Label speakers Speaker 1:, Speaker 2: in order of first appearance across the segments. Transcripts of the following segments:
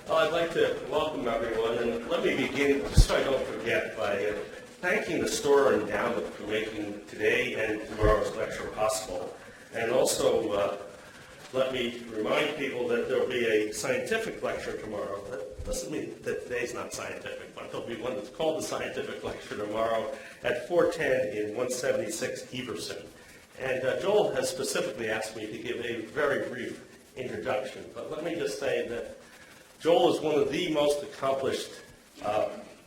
Speaker 1: Well, I'd like to welcome everyone, and let me begin, just so I don't forget, by thanking the Storer Endowment for making today and tomorrow's lecture possible. And also, let me remind people that there will be a scientific lecture tomorrow. That doesn't mean that today's not scientific, but there'll be one that's called the scientific lecture tomorrow at 4:10 in 176 Everson. And Joel has specifically asked me to give a very brief introduction, but let me just say that Joel is one of the most accomplished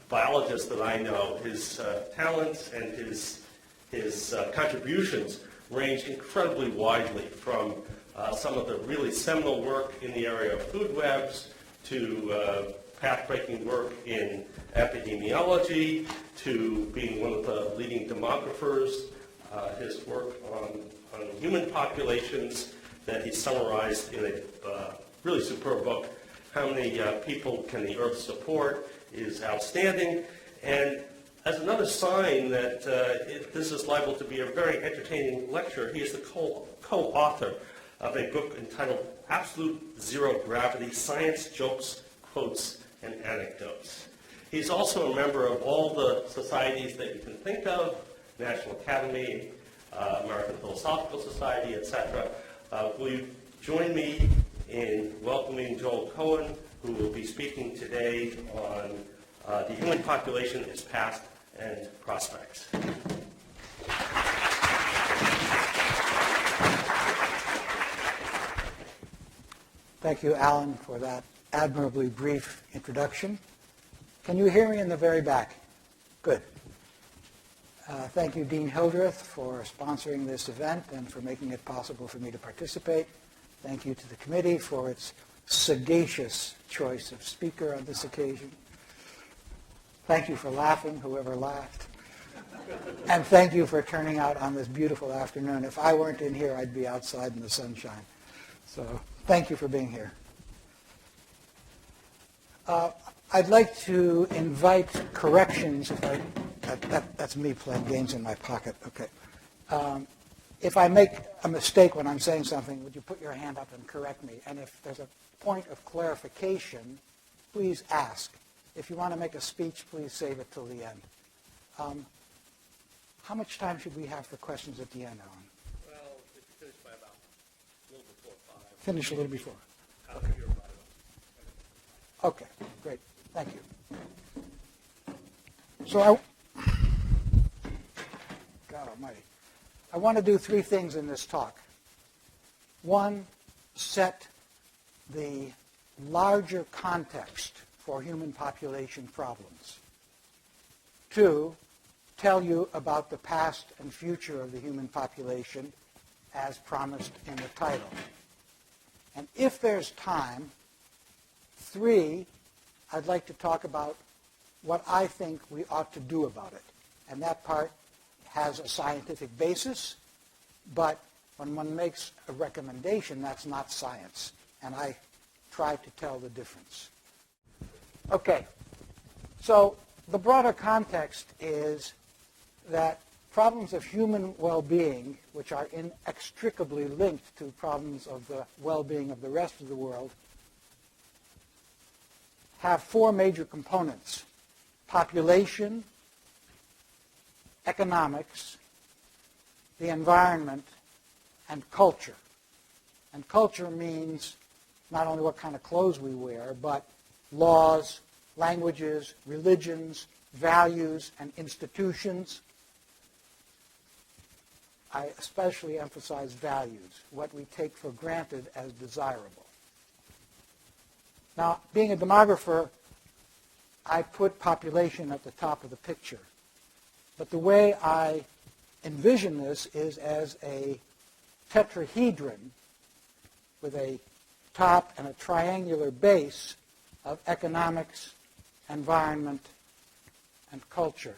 Speaker 1: biologists that I know. His talents and his contributions range incredibly widely, from some of the really seminal work in the area of food webs to path-breaking work in epidemiology to being one of the leading demographers. His work on human populations that he summarized in a really superb book, How Many People Can the Earth Support, is outstanding. And as another sign that this is liable to be a very entertaining lecture, he is the co-author of a book entitled Absolute Zero Gravity, Science, Jokes, Quotes, and Anecdotes. He's also a member of all the societies that you can think of, National Academy, American Philosophical Society, etc. Will you join me in welcoming Joel Cohen, who will be speaking today on the human population, its past and prospects.
Speaker 2: Thank you, Alan, for that admirably brief introduction. Can you hear me in the very back? Good. Thank you, Dean Hildreth, for sponsoring this event and for making it possible for me to participate. Thank you to the committee for its sagacious choice of speaker on this occasion. Thank you for laughing, whoever laughed. And thank you for turning out on this beautiful afternoon. If I weren't in here, I'd be outside in the sunshine. So thank you for being here. I'd like to invite corrections. That's me playing games in my pocket. Okay. If I make a mistake when I'm saying something, would you put your hand up and correct me? And if there's a point of clarification, please ask. If you want to make a speech, please save it till the end. How much time should we have for questions at the end, Alan?
Speaker 1: Well, if you finish by about a little before 5.
Speaker 2: Finish a little before.
Speaker 1: Okay.
Speaker 2: Okay, great. Thank you. So God almighty. I want to do 3 things in this talk. 1, set the larger context for human population problems. 2, tell you about the past and future of the human population as promised in the title. And if there's time, 3, I'd like to talk about what I think we ought to do about it. And that part has a scientific basis, but when one makes a recommendation, that's not science. And I try to tell the difference. Okay, so the broader context is that problems of human well-being, which are inextricably linked to problems of the well-being of the rest of the world, have 4 major components: population, economics, the environment, and culture. And culture means not only what kind of clothes we wear, but laws, languages, religions, values, and institutions. I especially emphasize values, what we take for granted as desirable. Now, being a demographer, I put population at the top of the picture. But the way I envision this is as a tetrahedron with a top and a triangular base of economics, environment, and culture.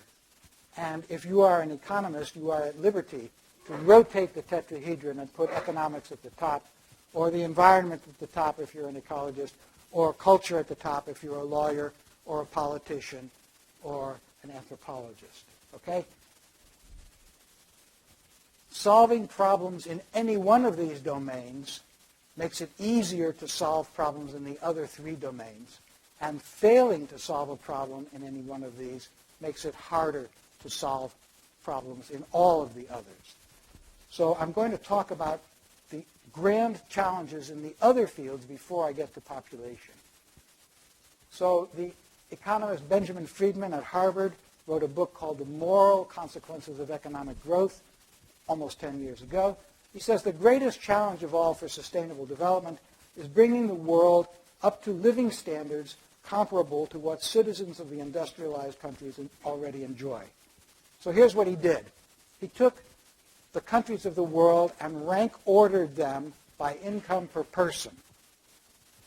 Speaker 2: And if you are an economist, you are at liberty to rotate the tetrahedron and put economics at the top, or the environment at the top if you're an ecologist, or culture at the top if you're a lawyer, or a politician, or an anthropologist. Okay? Solving problems in any one of these domains makes it easier to solve problems in the other 3 domains. And failing to solve a problem in any one of these makes it harder to solve problems in all of the others. So I'm going to talk about the grand challenges in the other fields before I get to population. So the economist Benjamin Friedman at Harvard wrote a book called The Moral Consequences of Economic Growth almost 10 years ago. He says the greatest challenge of all for sustainable development is bringing the world up to living standards comparable to what citizens of the industrialized countries already enjoy. So here's what he did. He took the countries of the world and rank ordered them by income per person.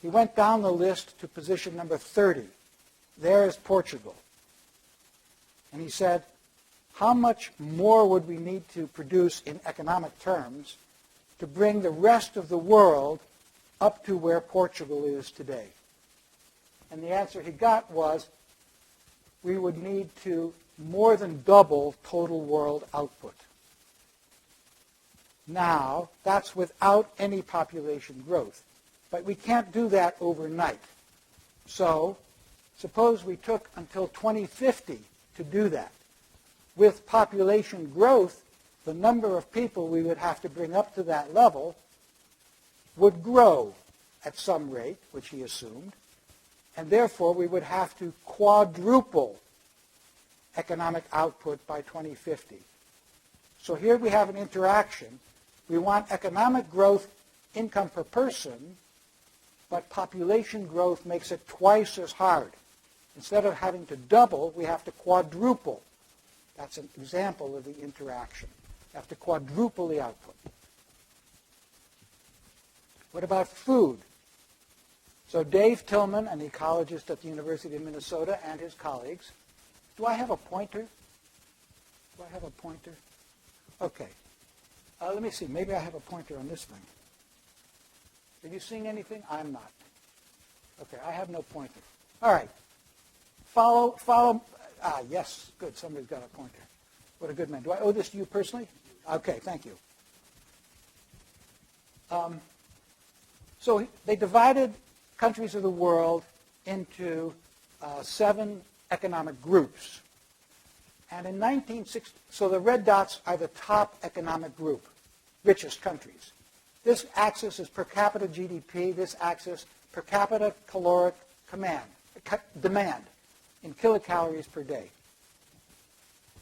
Speaker 2: He went down the list to position number 30. There is Portugal. And he said, how much more would we need to produce in economic terms to bring the rest of the world up to where Portugal is today? And the answer he got was, we would need to more than double total world output. Now, that's without any population growth. But we can't do that overnight. So, suppose we took until 2050 to do that. With population growth, the number of people we would have to bring up to that level would grow at some rate, which he assumed, and therefore we would have to quadruple economic output by 2050. So here we have an interaction. We want economic growth, income per person, but population growth makes it twice as hard. Instead of having to double, we have to quadruple. That's an example of the interaction. You have to quadruple the output. What about food? So Dave Tillman, an ecologist at the University of Minnesota, and his colleagues. Do I have a pointer? Do I have a pointer? Okay. Let me see. Maybe I have a pointer on this thing. Are you seeing anything? I'm not. Okay, I have no pointer. All right. Follow. Yes, good. Somebody's got a pointer. What a good man. Do I owe this to you personally? Okay, thank you. So they divided countries of the world into 7 economic groups. And in 1960, so the red dots are the top economic group, richest countries. This axis is per capita GDP. This axis, per capita caloric demand in kilocalories per day.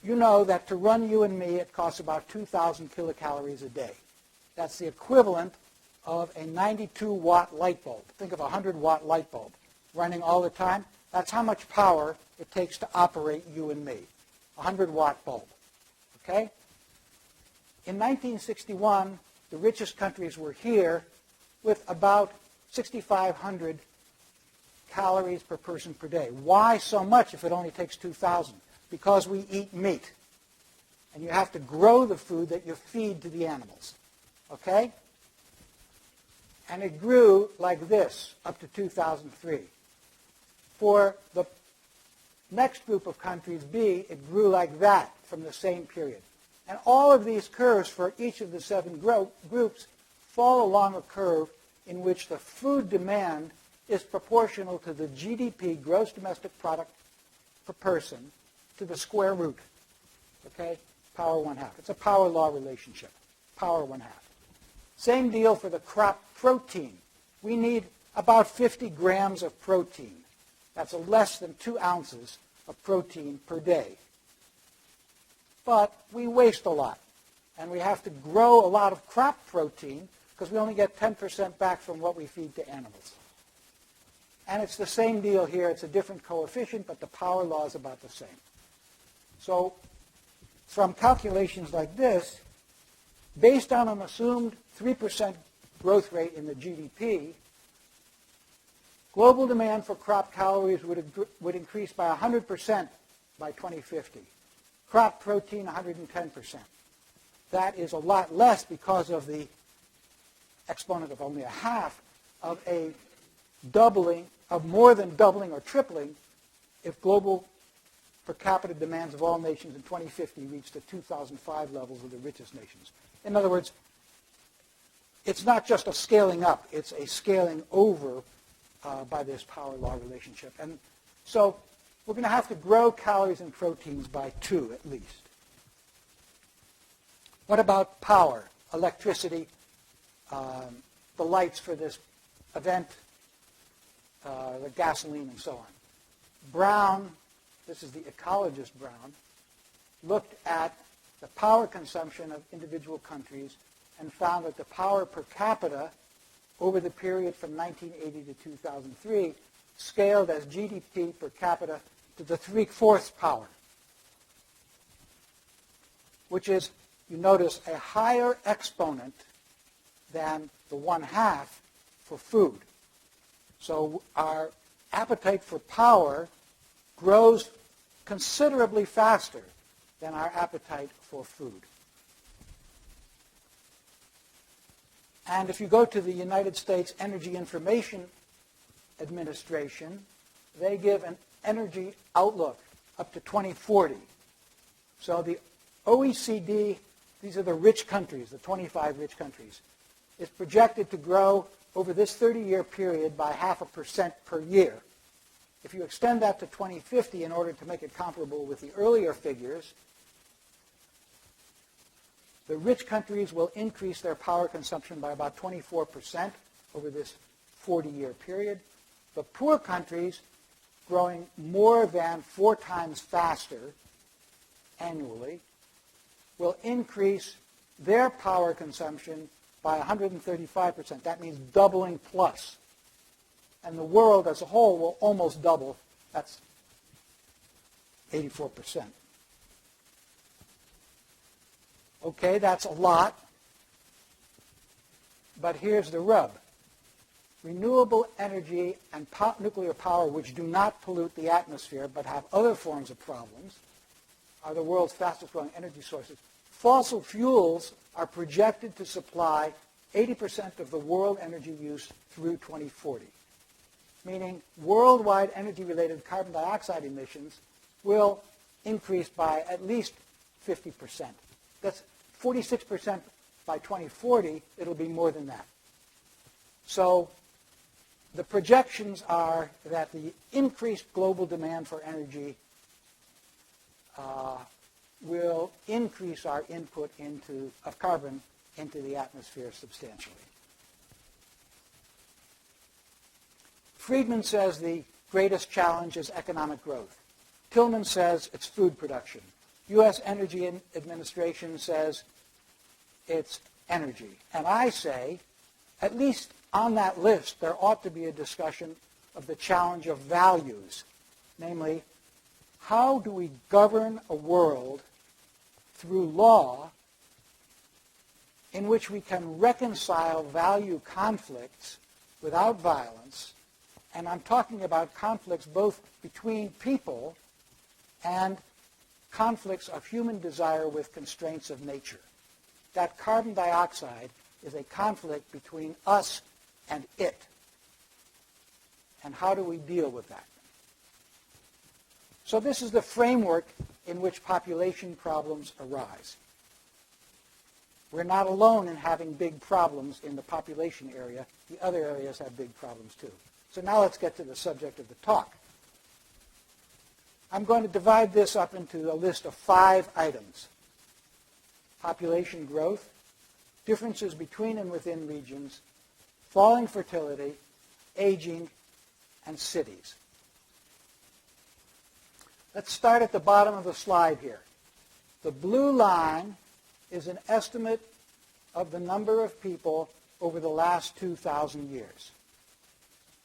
Speaker 2: You know that to run you and me, it costs about 2,000 kilocalories a day. That's the equivalent of a 92-watt light bulb. Think of a 100-watt light bulb running all the time. That's how much power it takes to operate you and me, a 100-watt bulb. Okay? In 1961, the richest countries were here with about 6,500 calories per person per day. Why so much if it only takes 2,000? Because we eat meat. And you have to grow the food that you feed to the animals. Okay? And it grew like this up to 2003. For the next group of countries, B, it grew like that from the same period. And all of these curves for each of the 7 groups fall along a curve in which the food demand is proportional to the GDP, gross domestic product per person, to the square root. Okay? Power 1/2. It's a power law relationship. Power 1/2. Same deal for the crop protein. We need about 50 grams of protein. That's less than 2 ounces of protein per day. But we waste a lot. And we have to grow a lot of crop protein because we only get 10% back from what we feed to animals. And it's the same deal here. It's a different coefficient, but the power law is about the same. So from calculations like this, based on an assumed 3% growth rate in the GDP, global demand for crop calories would increase by 100% by 2050. Crop protein, 110%. That is a lot less because of the exponent of only a half of a doubling, of more than doubling or tripling if global per capita demands of all nations in 2050 reach the 2005 levels of the richest nations. In other words, it's not just a scaling up, it's a scaling over by this power law relationship. And so we're going to have to grow calories and proteins by 2 at least. What about power, electricity, the lights for this event, the gasoline, and so on? Brown, this is the ecologist Brown, looked at the power consumption of individual countries and found that the power per capita over the period from 1980 to 2003 scaled as GDP per capita to the 3/4 power, which is, you notice, a higher exponent than the 1/2 for food. So our appetite for power grows considerably faster than our appetite for food. And if you go to the United States Energy Information Administration, they give an energy outlook up to 2040. So the OECD, these are the rich countries, the 25 rich countries, is projected to grow over this 30-year period by 0.5% per year. If you extend that to 2050 in order to make it comparable with the earlier figures, the rich countries will increase their power consumption by about 24% over this 40-year period. The poor countries, growing more than 4 times faster annually, will increase their power consumption by 135%. That means doubling plus. And the world as a whole will almost double. That's 84%. Okay, that's a lot. But here's the rub. Renewable energy and nuclear power, which do not pollute the atmosphere but have other forms of problems, are the world's fastest growing energy sources. Fossil fuels are projected to supply 80% of the world energy use through 2040, meaning worldwide energy-related carbon dioxide emissions will increase by at least 50%. That's 46% by 2040. It'll be more than that. So the projections are that the increased global demand for energy will increase our input of carbon into the atmosphere substantially. Friedman says the greatest challenge is economic growth. Tillman says it's food production. U.S. Energy Administration says it's energy. And I say, at least on that list, there ought to be a discussion of the challenge of values. Namely, how do we govern a world through law in which we can reconcile value conflicts without violence? And I'm talking about conflicts both between people and conflicts of human desire with constraints of nature. That carbon dioxide is a conflict between us and it. And how do we deal with that? So this is the framework in which population problems arise. We're not alone in having big problems in the population area. The other areas have big problems too. So now let's get to the subject of the talk. I'm going to divide this up into a list of 5 items. Population growth, differences between and within regions, falling fertility, aging, and cities. Let's start at the bottom of the slide here. The blue line is an estimate of the number of people over the last 2,000 years.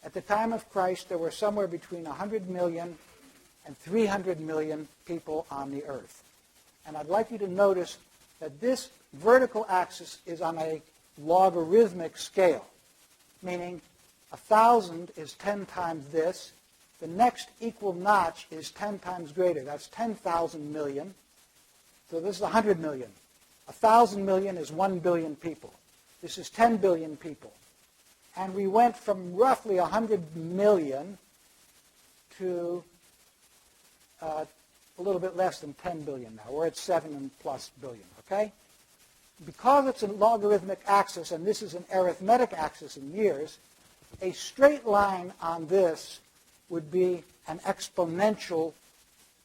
Speaker 2: At the time of Christ, there were somewhere between 100 million and 300 million people on the earth. And I'd like you to notice that this vertical axis is on a logarithmic scale, meaning 1,000 is 10 times this. The next equal notch is 10 times greater. That's 10,000 million. So this is 100 million. 1,000 million is 1 billion people. This is 10 billion people. And we went from roughly 100 million to a little bit less than 10 billion now. We're at 7+ billion, okay? Because it's a logarithmic axis, and this is an arithmetic axis in years, A straight line on this would be an exponential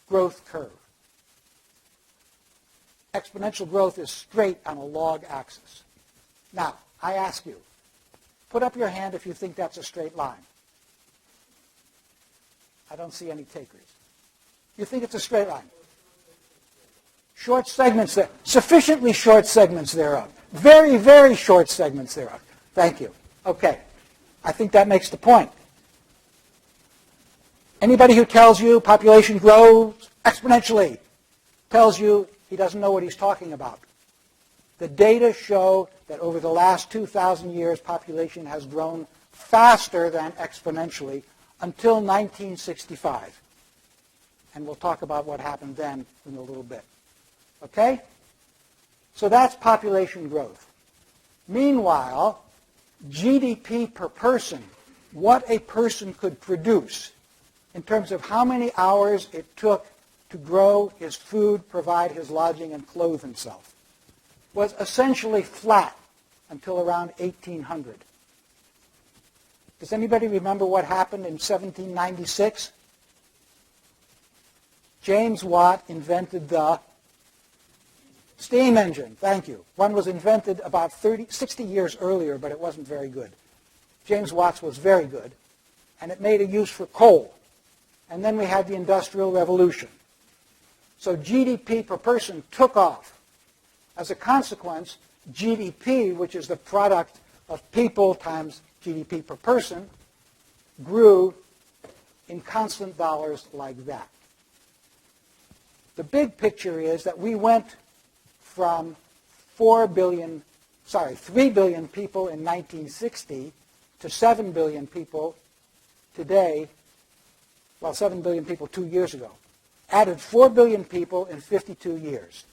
Speaker 2: growth curve. Exponential growth is straight on a log axis. Now, I ask you, put up your hand if you think that's a straight line. I don't see any takers. You think it's a straight line? Short segments there. Sufficiently short segments thereof. Very, very short segments thereof. Thank you. Okay. I think that makes the point. Anybody who tells you population grows exponentially tells you he doesn't know what he's talking about. The data show that over the last 2,000 years, population has grown faster than exponentially until 1965. And we'll talk about what happened then in a little bit. Okay? So that's population growth. Meanwhile, GDP per person, what a person could produce in terms of how many hours it took to grow his food, provide his lodging, and clothe himself, was essentially flat until around 1800. Does anybody remember what happened in 1796? James Watt invented the steam engine. Thank you. One was invented about 60 years earlier, but it wasn't very good. James Watt's was very good, and it made a use for coal. And then we had the Industrial Revolution. So GDP per person took off. As a consequence, GDP, which is the product of people times GDP per person, grew in constant dollars like that. The big picture is that we went from 3 billion people in 1960 to 7 billion people today, well, 7 billion people 2 years ago. Added 4 billion people in 52 years.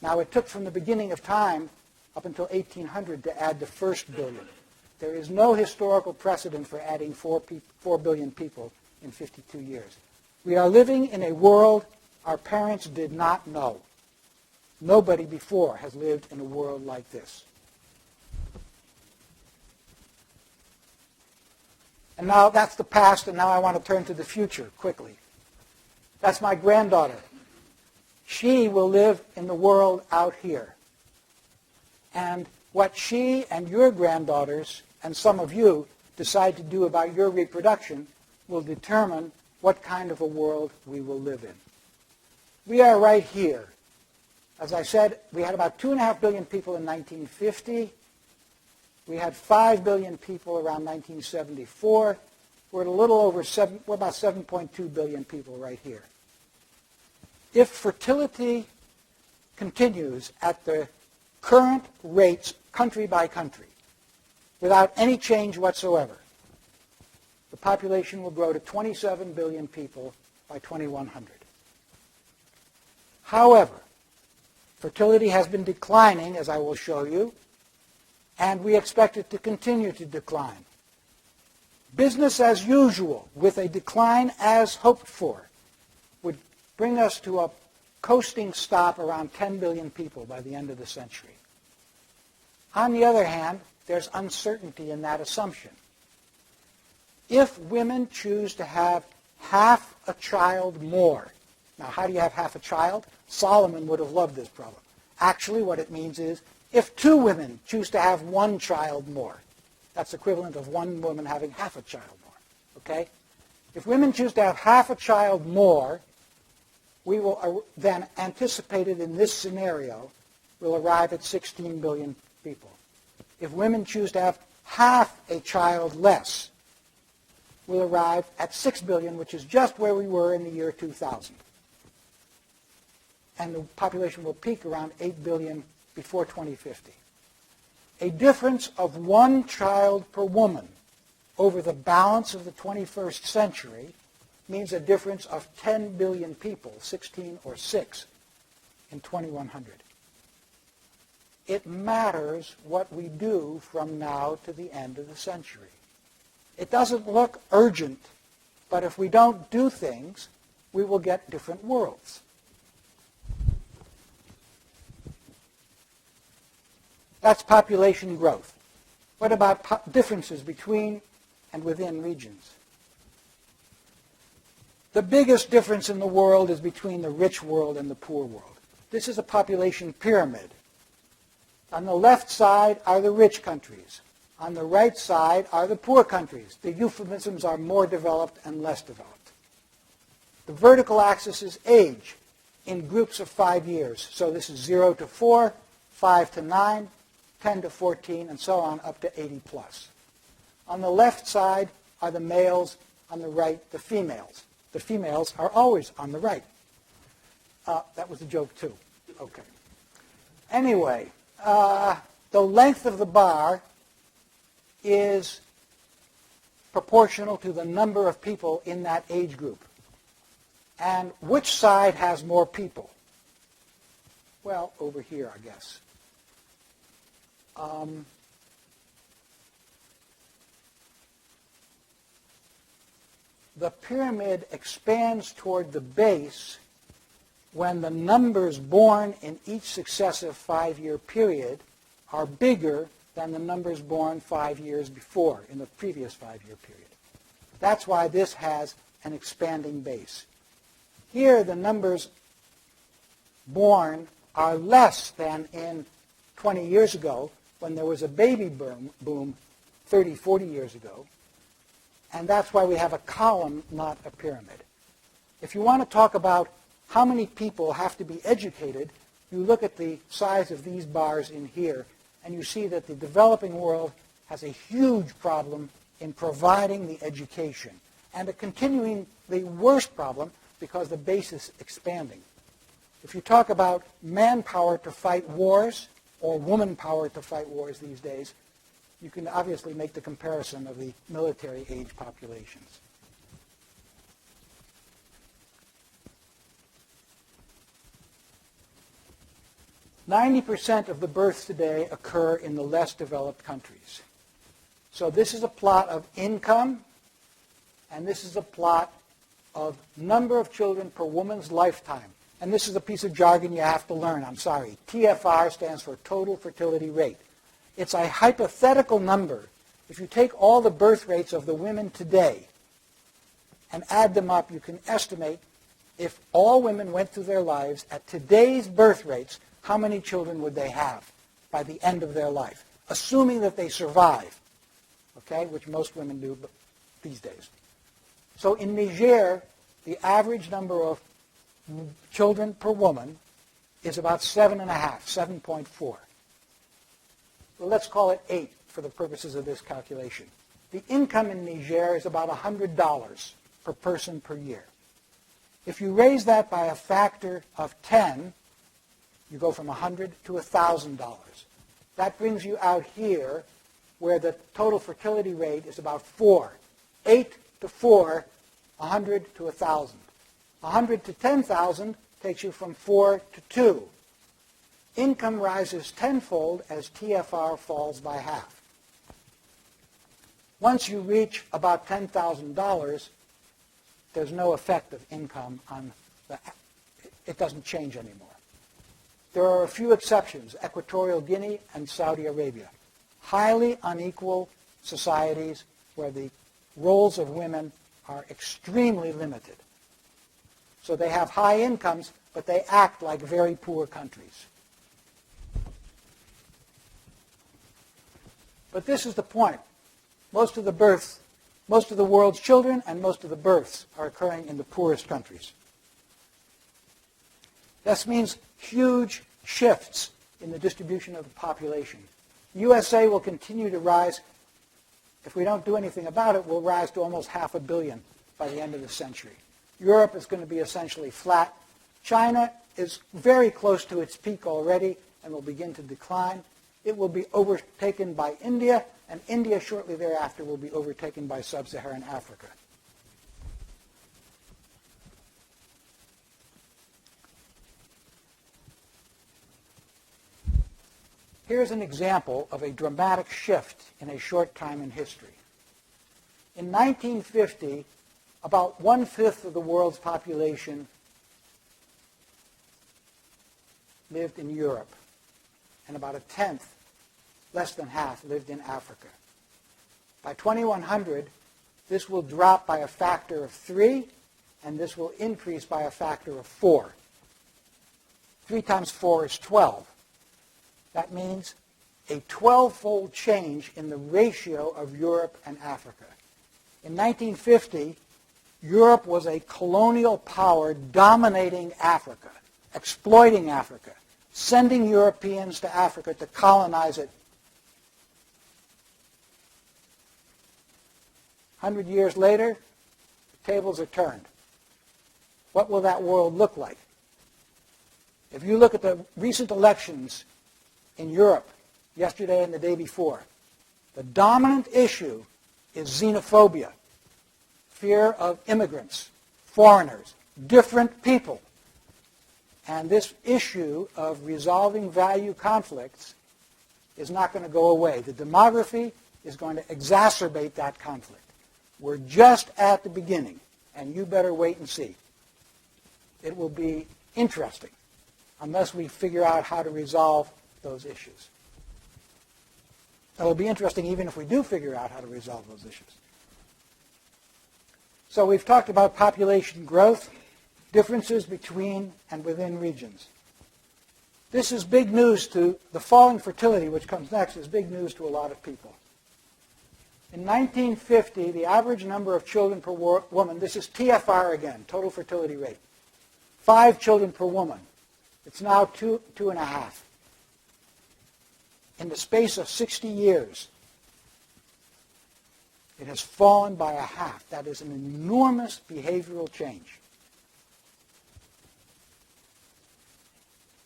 Speaker 2: Now, it took from the beginning of time up until 1800 to add the first billion. There is no historical precedent for adding 4 billion people in 52 years. We are living in a world our parents did not know. Nobody before has lived in a world like this. And now that's the past, and now I want to turn to the future quickly. That's my granddaughter. She will live in the world out here. And what she and your granddaughters and some of you decide to do about your reproduction will determine what kind of a world we will live in. We are right here. As I said, we had about 2.5 billion people in 1950. We had 5 billion people around 1974. We're at a little over we're about 7.2 billion people right here. If fertility continues at the current rates, country by country, without any change whatsoever, the population will grow to 27 billion people by 2100. However, fertility has been declining, as I will show you, and we expect it to continue to decline. Business as usual, with a decline as hoped for, would bring us to a coasting stop around 10 billion people by the end of the century. On the other hand, there's uncertainty in that assumption. If women choose to have half a child more, now how do you have half a child? Solomon would have loved this problem. Actually, what it means is if 2 women choose to have 1 child more, that's equivalent of 1 woman having half a child more. Okay? If women choose to have half a child more, we will then, anticipated in this scenario, will arrive at 16 billion people. If women choose to have half a child less, we'll arrive at 6 billion, which is just where we were in the year 2000. And the population will peak around 8 billion before 2050. A difference of 1 child per woman over the balance of the 21st century means a difference of 10 billion people, 16 or 6, in 2100. It matters what we do from now to the end of the century. It doesn't look urgent, but if we don't do things, we will get different worlds. That's population growth. What about differences between and within regions. The biggest difference in the world is between the rich world and the poor world. This is a population pyramid. On the left side are the rich countries. On the right side are the poor countries. The euphemisms are more developed and less developed. The vertical axis is age in groups of 5 years. So this is 0 to 4, 5 to 9, 10 to 14, and so on up to 80 plus. On the left side are the males, on the right the females. The females are always on the right. That was a joke too. Okay. Anyway, the length of the bar is proportional to the number of people in that age group. And which side has more people? Well, over here, I guess. The pyramid expands toward the base when the numbers born in each successive 5-year period are bigger than the numbers born 5 years before in the previous 5-year period. That's why this has an expanding base. Here, the numbers born are less than in 20 years ago when there was a baby boom 30, 40 years ago. And that's why we have a column, not a pyramid. If you want to talk about how many people have to be educated, you look at the size of these bars in here, and you see that the developing world has a huge problem in providing the education, and a continuing the worst problem because the base is expanding. If you talk about manpower to fight wars, or woman power to fight wars these days, you can obviously make the comparison of the military age populations. "90% of the births today occur in the less developed countries." So this is a plot of income, and this is a plot of number of children per woman's lifetime. And this is a piece of jargon you have to learn, I'm sorry. TFR stands for total fertility rate. It's a hypothetical number. If you take all the birth rates of the women today and add them up, you can estimate if all women went through their lives at today's birth rates, how many children would they have by the end of their life, assuming that they survive, okay, which most women do these days. So in Niger, the average number of children per woman is about 7.5, 7.4. Well, let's call it 8 for the purposes of this calculation. The income in Niger is about $100 per person per year. If you raise that by a factor of 10, you go from $100 to $1,000. That brings you out here where the total fertility rate is about 4. 8 to 4, 100 to 1,000. 100 to 10,000 takes you from 4 to 2. Income rises tenfold as TFR falls by half. Once you reach about $10,000, there's no effect of income on it doesn't change anymore. There are a few exceptions, Equatorial Guinea and Saudi Arabia. Highly unequal societies where the roles of women are extremely limited. So they have high incomes, but they act like very poor countries. But this is the point. Most of the world's children and most of the births are occurring in the poorest countries. This means huge shifts in the distribution of the population. USA will continue to rise. If we don't do anything about it, we'll rise to almost 500 million by the end of the century. Europe is going to be essentially flat. China is very close to its peak already and will begin to decline. It will be overtaken by India, and India shortly thereafter will be overtaken by sub-Saharan Africa. Here's an example of a dramatic shift in a short time in history. In 1950, about 1/5 of the world's population lived in Europe, and about 1/10, less than half, lived in Africa. By 2100, This will drop by a factor of 3, and this will increase by a factor of 4. 3 times 4 is 12. That means a 12-fold change in the ratio of Europe and Africa. In 1950, Europe was a colonial power dominating Africa, exploiting Africa, sending Europeans to Africa to colonize it. 100 years later, the tables are turned. What will that world look like? If you look at the recent elections in Europe, yesterday and the day before, the dominant issue is xenophobia, fear of immigrants, foreigners, different people. And this issue of resolving value conflicts is not going to go away. The demography is going to exacerbate that conflict. We're just at the beginning, and you better wait and see. It will be interesting unless we figure out how to resolve those issues. It'll be interesting even if we do figure out how to resolve those issues. So we've talked about population growth, differences between and within regions. This is big news to the falling fertility, which comes next, is big news to a lot of people. In 1950, the average number of children per woman, this is TFR again, total fertility rate, 5 children per woman. It's now 2.5. In the space of 60 years, it has fallen by a half. That is an enormous behavioral change.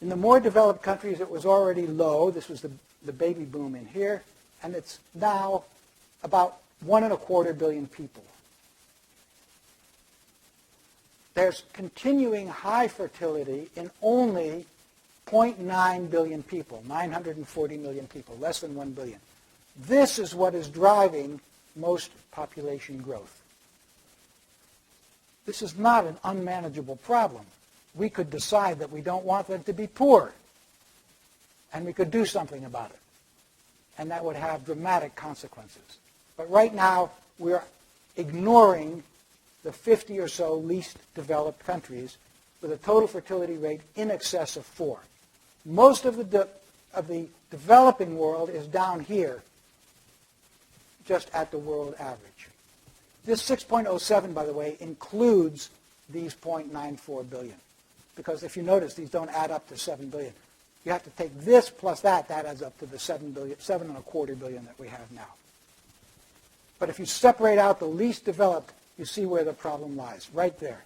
Speaker 2: In the more developed countries, it was already low. This was the baby boom in here. And it's now about 1.25 billion people. There's continuing high fertility in only 0.9 billion people, 940 million people, less than 1 billion. This is what is driving most population growth. This is not an unmanageable problem. We could decide that we don't want them to be poor, and we could do something about it, and that would have dramatic consequences. But right now, we're ignoring the 50 or so least developed countries with a total fertility rate in excess of 4. Most of the developing world is down here, just at the world average. This 6.07, by the way, includes these 0.94 billion. Because if you notice, these don't add up to 7 billion. You have to take this plus that adds up to the 7.25 billion that we have now. But if you separate out the least developed, you see where the problem lies, right there.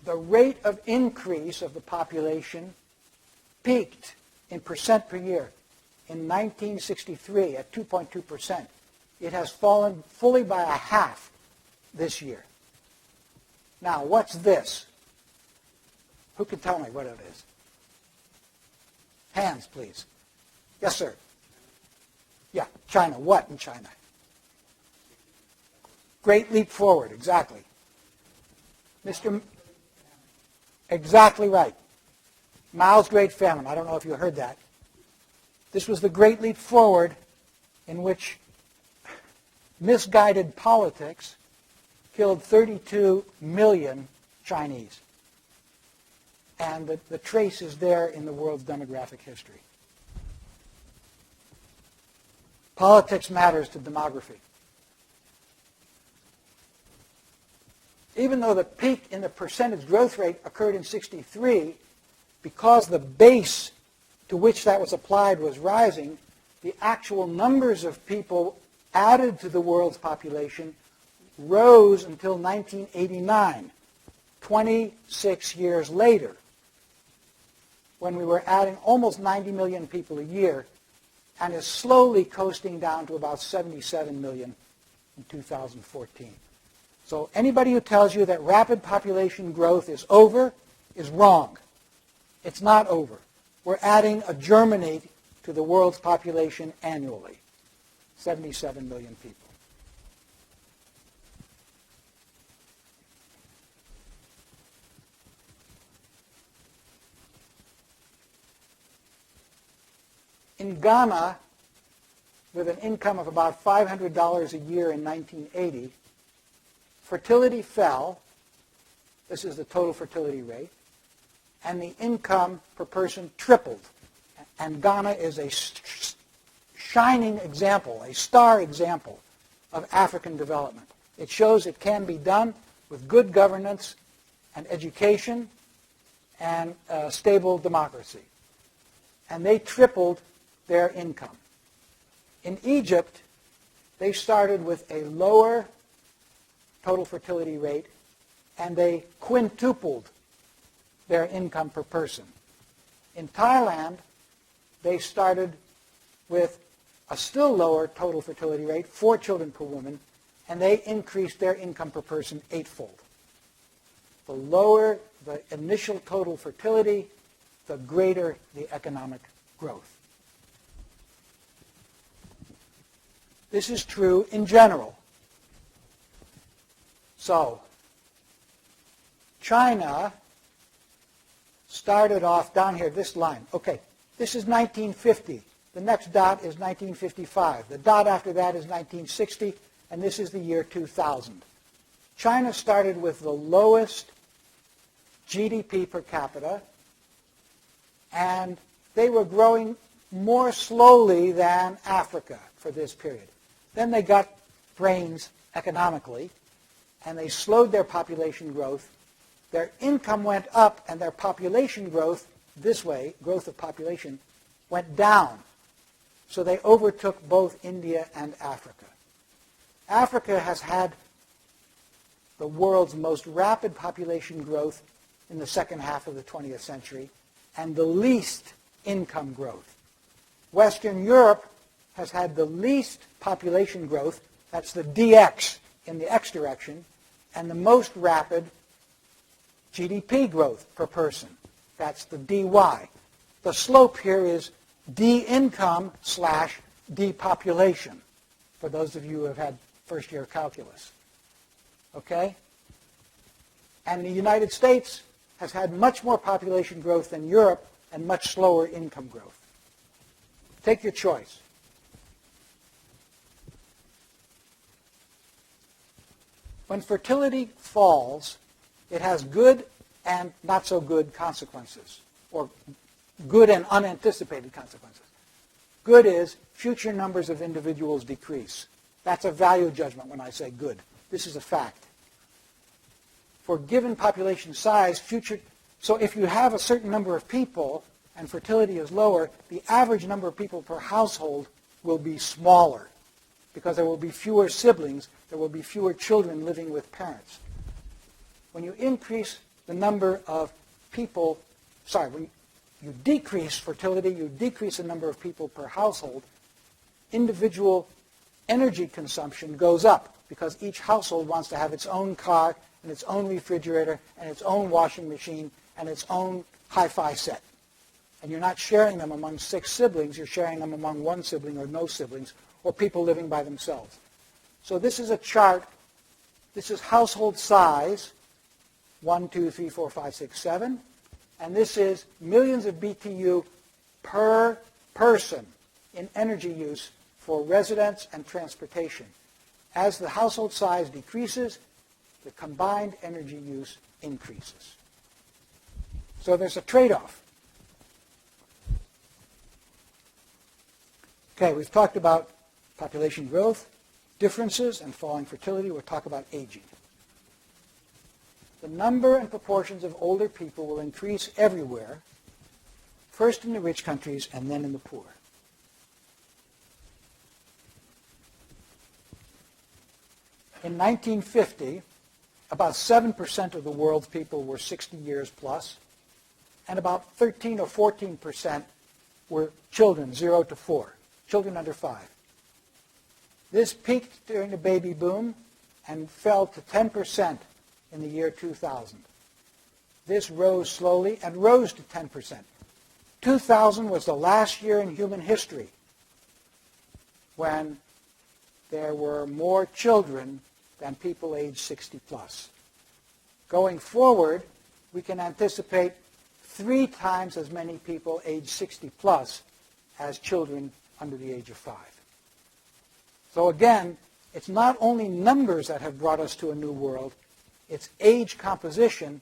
Speaker 2: The rate of increase of the population peaked in percent per year in 1963 at 2.2%. It has fallen fully by a half this year. Now, what's this? Who can tell me what it is? Hands, please. Yes, sir. Yeah, China. What in China? Great leap forward, exactly. Exactly right. Mao's Great Famine. I don't know if you heard that. This was the great leap forward in which misguided politics killed 32 million Chinese. And the trace is there in the world's demographic history. Politics matters to demography. Even though the peak in the percentage growth rate occurred in 63, because the base to which that was applied was rising, the actual numbers of people added to the world's population rose until 1989, 26 years later, when we were adding almost 90 million people a year, and is slowly coasting down to about 77 million in 2014. So anybody who tells you that rapid population growth is over is wrong. It's not over. We're adding a Germany to the world's population annually, 77 million people. In Ghana, with an income of about $500 a year in 1980, fertility fell. This is the total fertility rate. And the income per person tripled. And Ghana is a shining example, a star example of African development. It shows it can be done with good governance and education and stable democracy. And they tripled their income. In Egypt, they started with a lower total fertility rate, and they quintupled their income per person. In Thailand, they started with a still lower total fertility rate, 4 children per woman, and they increased their income per person 8-fold. The lower the initial total fertility, the greater the economic growth. This is true in general. So, China started off down here, this line. Okay, this is 1950. The next dot is 1955. The dot after that is 1960, and this is the year 2000. China started with the lowest GDP per capita, and they were growing more slowly than Africa for this period. Then they got brains economically, and they slowed their population growth. Their income went up, and their population growth, this way, growth of population, went down. So they overtook both India and Africa. Africa has had the world's most rapid population growth in the second half of the 20th century, and the least income growth. Western Europe has had the least population growth, that's the dx in the x direction, and the most rapid GDP growth per person, that's the dy. The slope here is d-income / depopulation, for those of you who have had first-year calculus. Okay? And the United States has had much more population growth than Europe and much slower income growth. Take your choice. When fertility falls, it has good and not so good consequences, or good and unanticipated consequences. Good is future numbers of individuals decrease. That's a value judgment when I say good. This is a fact. For given population size, so if you have a certain number of people and fertility is lower, the average number of people per household will be smaller because there will be fewer siblings, there will be fewer children living with parents. When you increase the number of people, when you decrease fertility, you decrease the number of people per household, individual energy consumption goes up because each household wants to have its own car and its own refrigerator and its own washing machine and its own hi-fi set. And you're not sharing them among 6 siblings, you're sharing them among 1 sibling or no siblings or people living by themselves. So this is a chart. This is household size, 1, 2, 3, 4, 5, 6, 7. And this is millions of BTU per person in energy use for residence and transportation. As the household size decreases, the combined energy use increases. So there's a trade-off. Okay, we've talked about population growth, differences, and falling fertility. We'll talk about aging. The number and proportions of older people will increase everywhere, first in the rich countries and then in the poor. In 1950, about 7% of the world's people were 60 years plus, and about 13 or 14% were children, 0 to 4, children under 5. This peaked during the baby boom and fell to 10% in the year 2000. This rose slowly and rose to 10%. 2000 was the last year in human history when there were more children than people aged 60 plus. Going forward, we can anticipate 3 times as many people aged 60 plus as children under the age of 5. So again, it's not only numbers that have brought us to a new world, it's age composition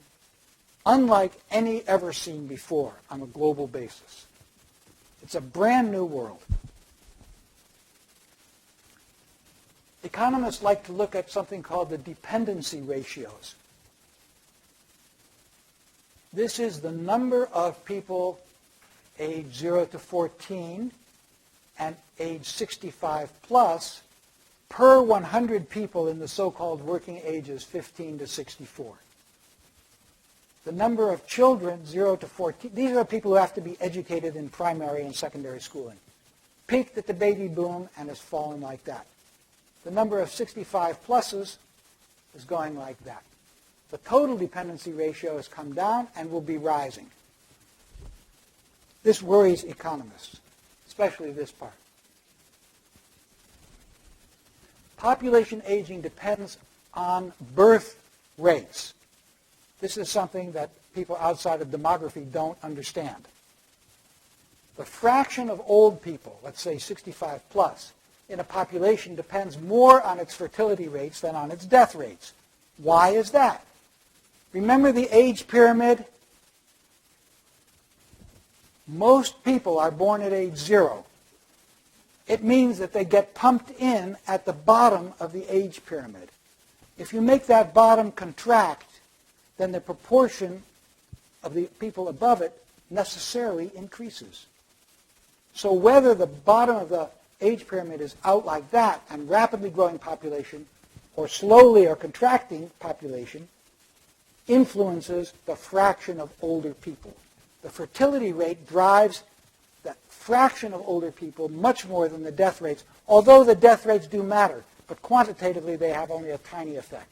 Speaker 2: unlike any ever seen before on a global basis. It's a brand new world. Economists like to look at something called the dependency ratios. This is the number of people age 0 to 14 and age 65 plus per 100 people in the so-called working ages 15 to 64. The number of children 0 to 14, these are people who have to be educated in primary and secondary schooling. Peaked at the baby boom and has fallen like that. The number of 65 pluses is going like that. The total dependency ratio has come down and will be rising. This worries economists, especially this part. Population aging depends on birth rates. This is something that people outside of demography don't understand. The fraction of old people, let's say 65 plus, in a population depends more on its fertility rates than on its death rates. Why is that? Remember the age pyramid? Most people are born at age 0. It means that they get pumped in at the bottom of the age pyramid. If you make that bottom contract, then the proportion of the people above it necessarily increases. So whether the bottom of the age pyramid is out like that and rapidly growing population, or slowly or contracting population, influences the fraction of older people. The fertility rate drives the fraction of older people much more than the death rates, although the death rates do matter, but quantitatively they have only a tiny effect.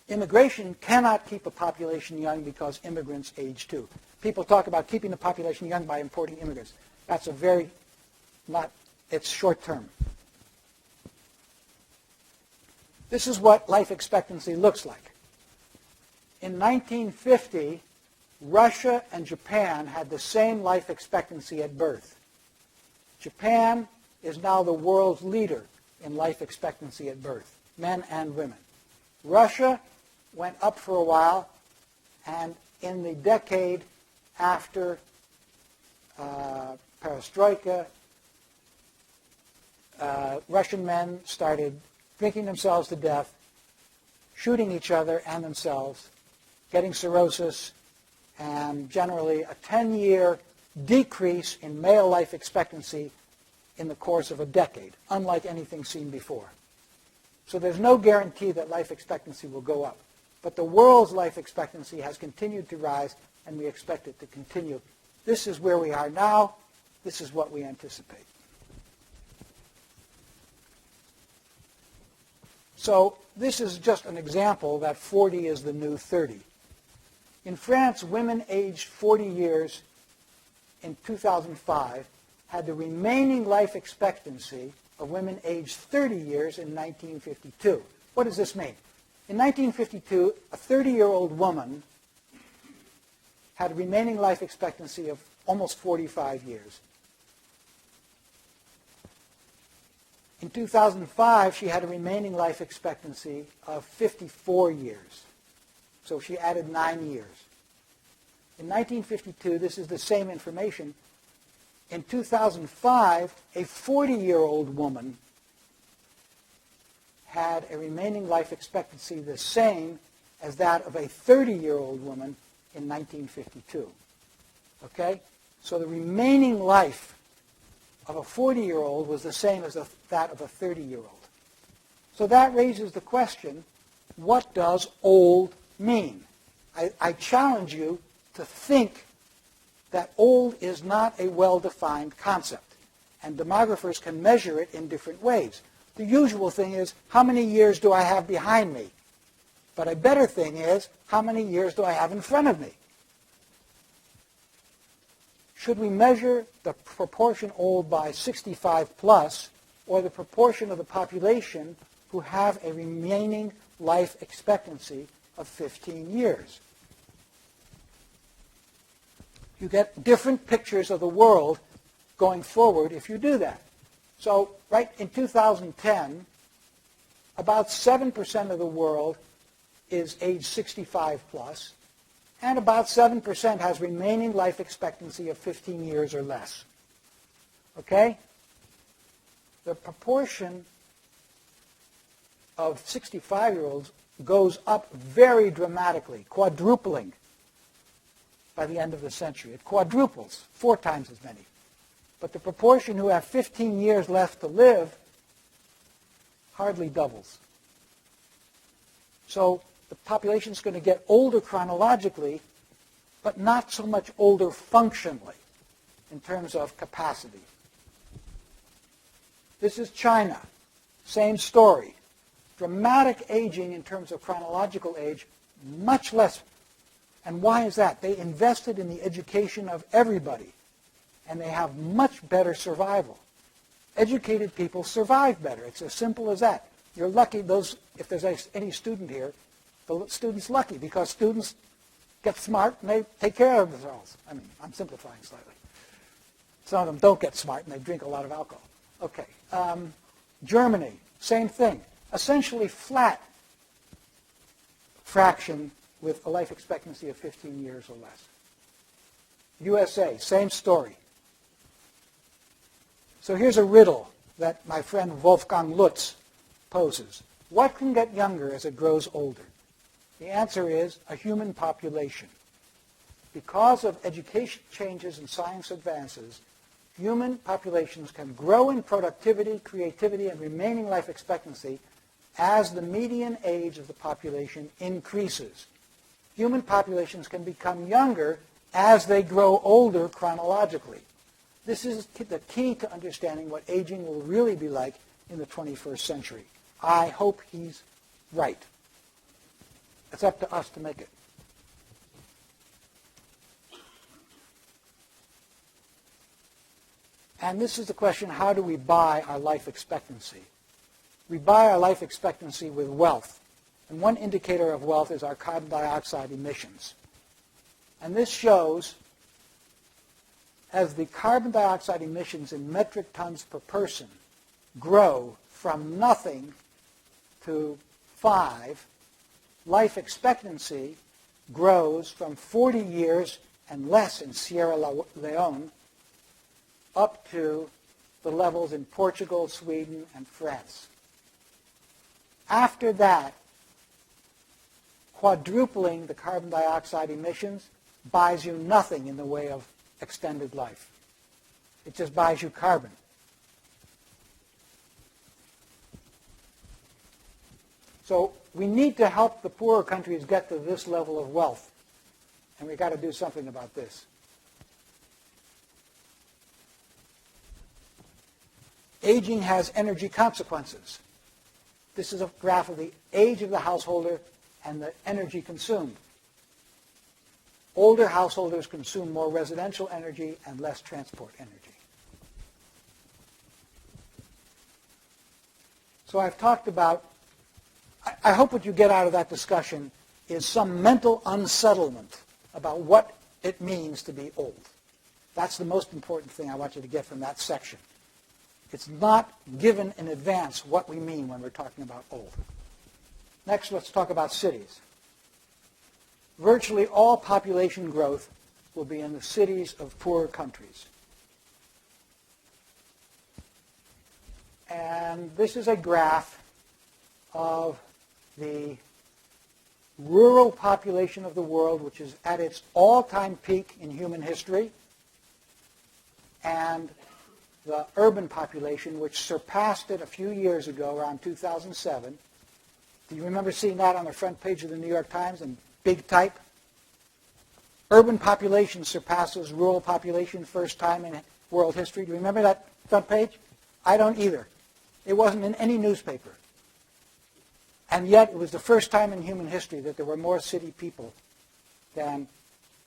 Speaker 2: Immigration cannot keep a population young because immigrants age too. People talk about keeping the population young by importing immigrants. That's it's short term. This is what life expectancy looks like. In 1950, Russia and Japan had the same life expectancy at birth. Japan is now the world's leader in life expectancy at birth, men and women. Russia went up for a while, and in the decade after perestroika, Russian men started drinking themselves to death, shooting each other and themselves, getting cirrhosis, and generally a 10-year decrease in male life expectancy in the course of a decade, unlike anything seen before. So there's no guarantee that life expectancy will go up. But the world's life expectancy has continued to rise, and we expect it to continue. This is where we are now. This is what we anticipate. So this is just an example that 40 is the new 30. In France, women aged 40 years in 2005 had the remaining life expectancy of women aged 30 years in 1952. What does this mean? In 1952, a 30-year-old woman had a remaining life expectancy of almost 45 years. In 2005, she had a remaining life expectancy of 54 years. So she added 9 years. In 1952, this is the same information. In 2005, a 40-year-old woman had a remaining life expectancy the same as that of a 30-year-old woman in 1952. Okay? So the remaining life of a 40-year-old was the same as that of a 30-year-old. So that raises the question, what does old mean? I challenge you to think that old is not a well-defined concept, and demographers can measure it in different ways. The usual thing is, how many years do I have behind me? But a better thing is, how many years do I have in front of me? Should we measure the proportion old by 65 plus, or the proportion of the population who have a remaining life expectancy of 15 years? You get different pictures of the world going forward if you do that. So right in 2010, about 7% of the world is age 65 plus, and about 7% has remaining life expectancy of 15 years or less. Okay? The proportion of 65-year-olds goes up very dramatically, quadrupling by the end of the century. It quadruples, 4 times as many. But the proportion who have 15 years left to live hardly doubles. So the population is going to get older chronologically, but not so much older functionally in terms of capacity. This is China. Same story. Dramatic aging in terms of chronological age, much less. And why is that? They invested in the education of everybody, and they have much better survival. Educated people survive better. It's as simple as that. You're lucky, if there's any student here, the student's lucky because students get smart and they take care of themselves. I mean, I'm simplifying slightly. Some of them don't get smart and they drink a lot of alcohol. Okay. Germany, same thing. Essentially flat fraction with a life expectancy of 15 years or less. USA, same story. So here's a riddle that my friend Wolfgang Lutz poses. What can get younger as it grows older? The answer is a human population. Because of education changes and science advances, human populations can grow in productivity, creativity, and remaining life expectancy as the median age of the population increases. Human populations can become younger as they grow older chronologically. This is the key to understanding what aging will really be like in the 21st century. I hope he's right. It's up to us to make it. And this is the question, how do we buy our life expectancy? We buy our life expectancy with wealth. And one indicator of wealth is our carbon dioxide emissions. And this shows as the carbon dioxide emissions in metric tons per person grow from nothing to 5, life expectancy grows from 40 years and less in Sierra Leone up to the levels in Portugal, Sweden, and France. After that, quadrupling the carbon dioxide emissions buys you nothing in the way of extended life. It just buys you carbon. So we need to help the poorer countries get to this level of wealth. And we've got to do something about this. Aging has energy consequences. This is a graph of the age of the householder and the energy consumed. Older householders consume more residential energy and less transport energy. So I've talked about, I hope what you get out of that discussion is some mental unsettlement about what it means to be old. That's the most important thing I want you to get from that section. It's not given in advance what we mean when we're talking about old. Next, let's talk about cities. Virtually all population growth will be in the cities of poorer countries. And this is a graph of the rural population of the world, which is at its all-time peak in human history, and the urban population, which surpassed it a few years ago, around 2007. Do you remember seeing that on the front page of the New York Times in big type? Urban population surpasses rural population first time in world history. Do you remember that front page? I don't either. It wasn't in any newspaper. And yet it was the first time in human history that there were more city people than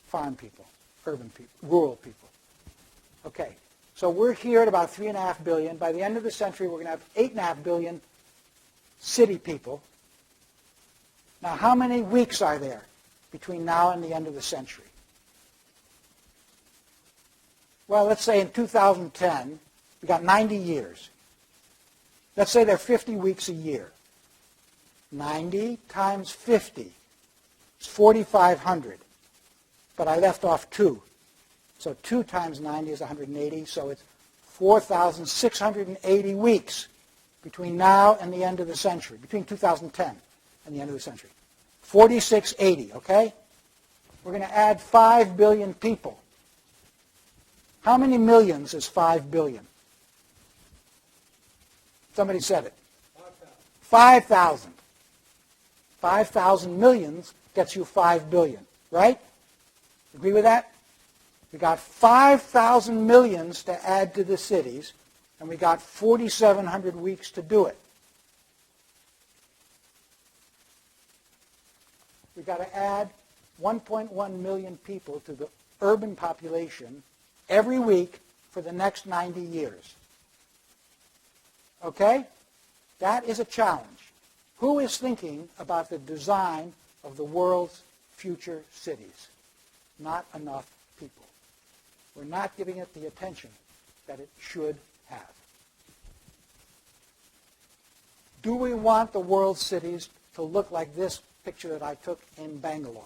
Speaker 2: farm people, urban people, rural people. Okay. So we're here at about 3.5 billion. By the end of the century, we're going to have 8.5 billion city people. Now, how many weeks are there between now and the end of the century? Well, let's say in 2010, we got 90 years. Let's say they're 50 weeks a year. 90 times 50 is 4,500. But I left off 2. So 2 times 90 is 180, so it's 4,680 weeks between now and the end of the century, between 2010 and the end of the century. 4,680, okay? We're going to add 5 billion people. How many millions is 5 billion? Somebody said it. 5,000. 5,000 millions gets you 5 billion, right? Agree with that? We got 5,000 millions to add to the cities, and we got 4,700 weeks to do it. We've got to add 1.1 million people to the urban population every week for the next 90 years. Okay? That is a challenge. Who is thinking about the design of the world's future cities? Not enough people. We're not giving it the attention that it should have. Do we want the world's cities to look like this picture that I took in Bangalore?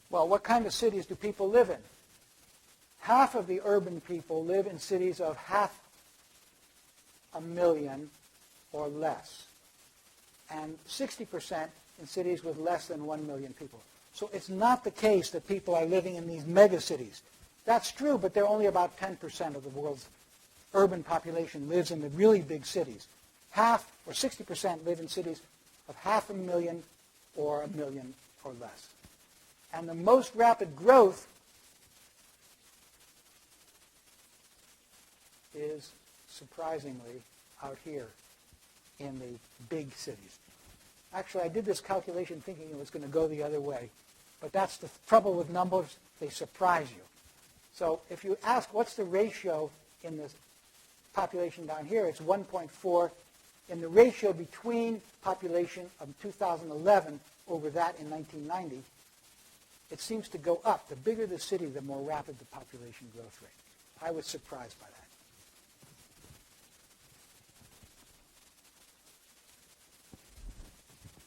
Speaker 2: Well, what kind of cities do people live in? Half of the urban people live in cities of 500,000 or less, and 60% in cities with less than 1 million people. So it's not the case that people are living in these mega cities. That's true, but they're only about 10% of the world's urban population lives in the really big cities. Half or 60% live in cities of 500,000 or 1 million or less. And the most rapid growth is, surprisingly, out here in the big cities. Actually, I did this calculation thinking it was going to go the other way. But that's the trouble with numbers. They surprise you. So if you ask what's the ratio in the population down here, it's 1.4. In the ratio between population of 2011 over that in 1990, it seems to go up. The bigger the city, the more rapid the population growth rate. I was surprised by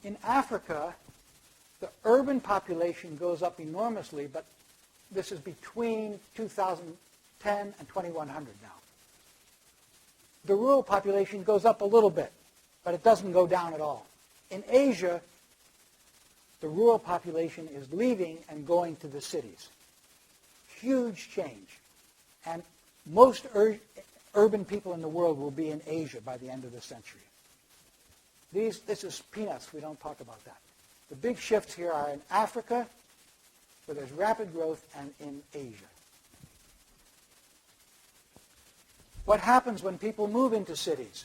Speaker 2: that. In Africa, the urban population goes up enormously, but this is between 2010 and 2100 now. The rural population goes up a little bit, but it doesn't go down at all. In Asia, the rural population is leaving and going to the cities. Huge change. And most urban people in the world will be in Asia by the end of the century. This is peanuts. We don't talk about that. The big shifts here are in Africa, where there's rapid growth, and in Asia. What happens when people move into cities?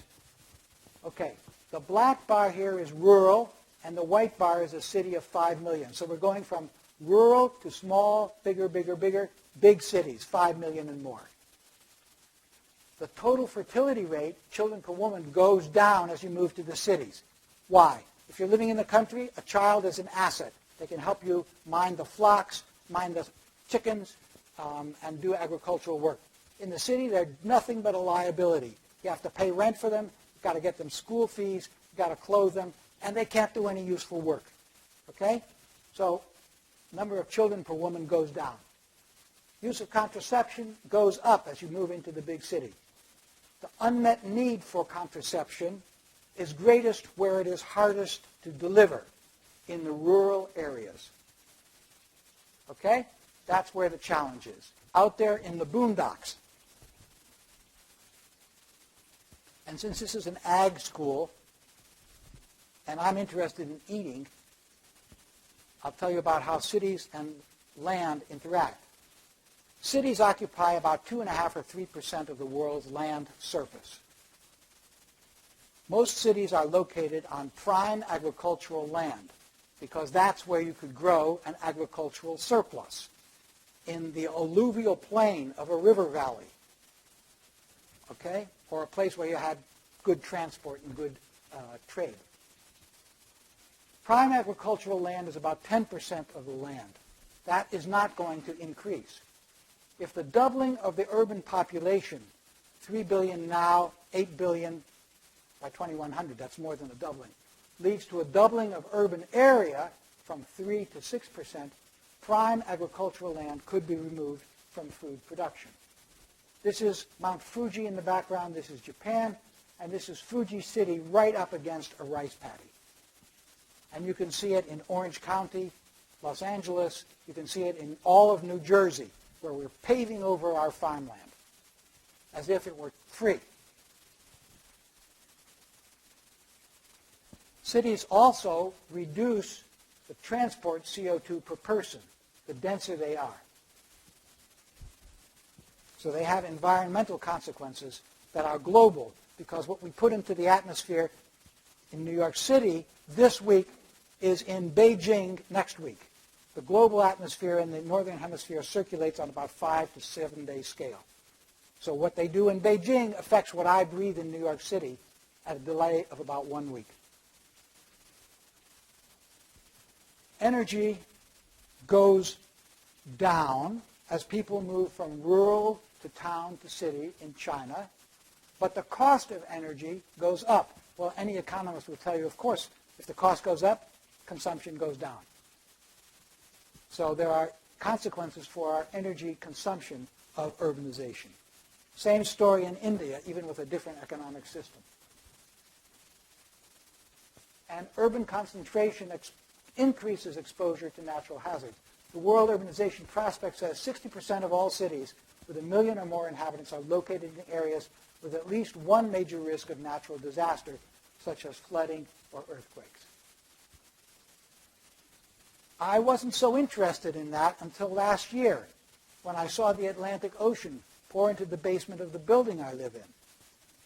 Speaker 2: Okay, the black bar here is rural, and the white bar is a city of 5 million. So we're going from rural to small, bigger, bigger, bigger, big cities, 5 million and more. The total fertility rate, children per woman, goes down as you move to the cities. Why? If you're living in the country, a child is an asset. They can help you mind the flocks, mind the chickens, and do agricultural work. In the city, they're nothing but a liability. You have to pay rent for them. You've got to get them school fees. You've got to clothe them. And they can't do any useful work. Okay? So number of children per woman goes down. Use of contraception goes up as you move into the big city. The unmet need for contraception is greatest where it is hardest to deliver, in the rural areas. Okay? That's where the challenge is. Out there in the boondocks. And since this is an ag school, and I'm interested in eating, I'll tell you about how cities and land interact. Cities occupy about 2.5 or 3% of the world's land surface. Most cities are located on prime agricultural land because that's where you could grow an agricultural surplus, in the alluvial plain of a river valley, okay, or a place where you had good transport and good trade. Prime agricultural land is about 10% of the land. That is not going to increase. If the doubling of the urban population, 3 billion now, 8 billion by 2100, that's more than a doubling, leads to a doubling of urban area from 3 to 6%, prime agricultural land could be removed from food production. This is Mount Fuji in the background, this is Japan, and this is Fuji City right up against a rice paddy. And you can see it in Orange County, Los Angeles, you can see it in all of New Jersey, where we're paving over our farmland as if it were free. Cities also reduce the transport CO2 per person, the denser they are. So they have environmental consequences that are global, because what we put into the atmosphere in New York City this week is in Beijing next week. The global atmosphere in the northern hemisphere circulates on about 5 to 7 day scale. So what they do in Beijing affects what I breathe in New York City at a delay of about 1 week. Energy goes down as people move from rural to town to city in China, but the cost of energy goes up. Well, any economist will tell you, of course, if the cost goes up, consumption goes down. So there are consequences for our energy consumption of urbanization. Same story in India, even with a different economic system. And urban concentration increases exposure to natural hazards. The World Urbanization Prospect says 60% of all cities with 1 million or more inhabitants are located in areas with at least one major risk of natural disaster, such as flooding or earthquakes. I wasn't so interested in that until last year, when I saw the Atlantic Ocean pour into the basement of the building I live in.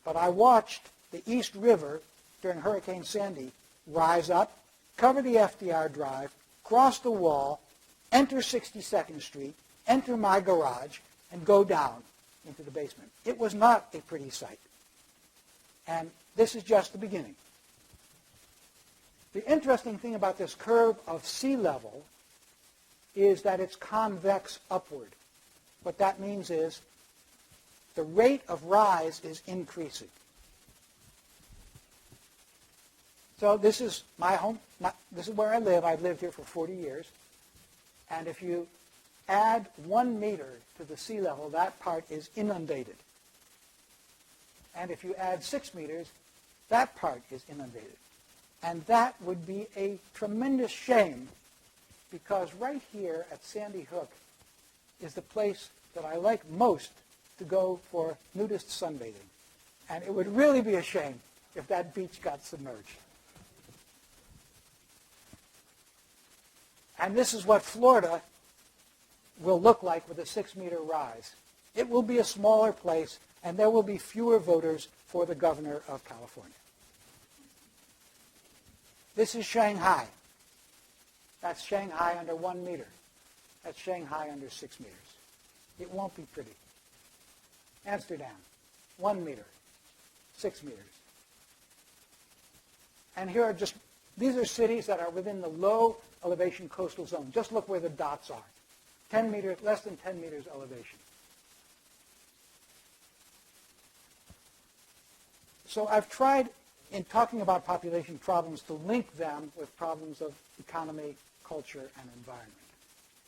Speaker 2: But I watched the East River during Hurricane Sandy rise up, cover the FDR Drive, cross the wall, enter 62nd Street, enter my garage, and go down into the basement. It was not a pretty sight. And this is just the beginning. The interesting thing about this curve of sea level is that it's convex upward. What that means is the rate of rise is increasing. So this is my home. This is where I live. I've lived here for 40 years. And if you add 1 meter to the sea level, that part is inundated. And if you add 6 meters, that part is inundated. And that would be a tremendous shame, because right here at Sandy Hook is the place that I like most to go for nudist sunbathing. And it would really be a shame if that beach got submerged. And this is what Florida will look like with a 6-meter rise. It will be a smaller place, and there will be fewer voters for the governor of California. This is Shanghai. That's Shanghai under 1 meter. That's Shanghai under 6 meters. It won't be pretty. Amsterdam, 1 meter, 6 meters. And here are these are cities that are within the low elevation coastal zone. Just look where the dots are. 10 meters, less than 10 meters elevation. So I've tried, in talking about population problems, to link them with problems of economy, culture, and environment.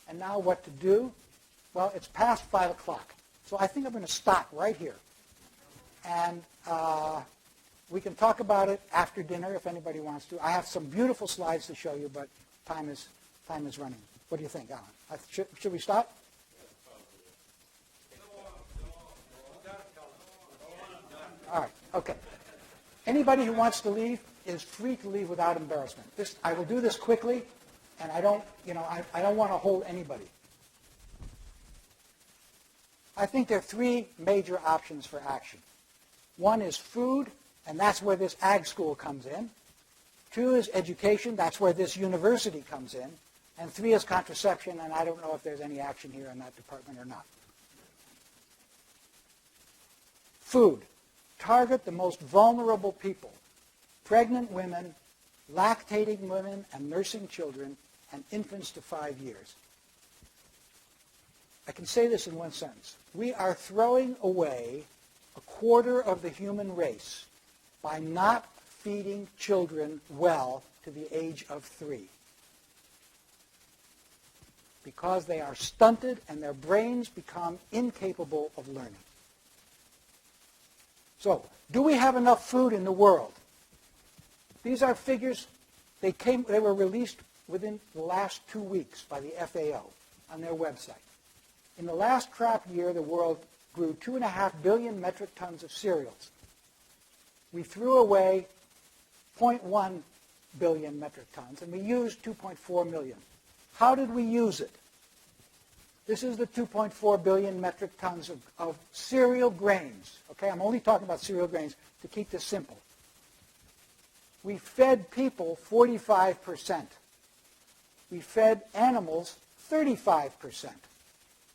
Speaker 2: And now what to do? Well, it's past 5 o'clock. So I think I'm going to stop right here. And we can talk about it after dinner if anybody wants to. I have some beautiful slides to show you, but time is running. What do you think, Alan? Should we stop? All right, okay. Anybody who wants to leave is free to leave without embarrassment. I will do this quickly, and I don't want to hold anybody. I think there are 3 major options for action. One is food, and that's where this ag school comes in. 2 is education, that's where this university comes in. And 3 is contraception, and I don't know if there's any action here in that department or not. Food. Target the most vulnerable people. Pregnant women, lactating women and nursing children, and infants to 5 years. I can say this in one sentence. We are throwing away a quarter of the human race by not feeding children well to the age of 3. Because they are stunted and their brains become incapable of learning. So, do we have enough food in the world? These are figures. They were released within the last 2 weeks by the FAO on their website. In the last crop year, the world grew 2.5 billion metric tons of cereals. We threw away 0.1 billion metric tons, and we used 2.4 million. How did we use it? This is the 2.4 billion metric tons of cereal grains. Okay, I'm only talking about cereal grains to keep this simple. We fed people 45%. We fed animals 35%.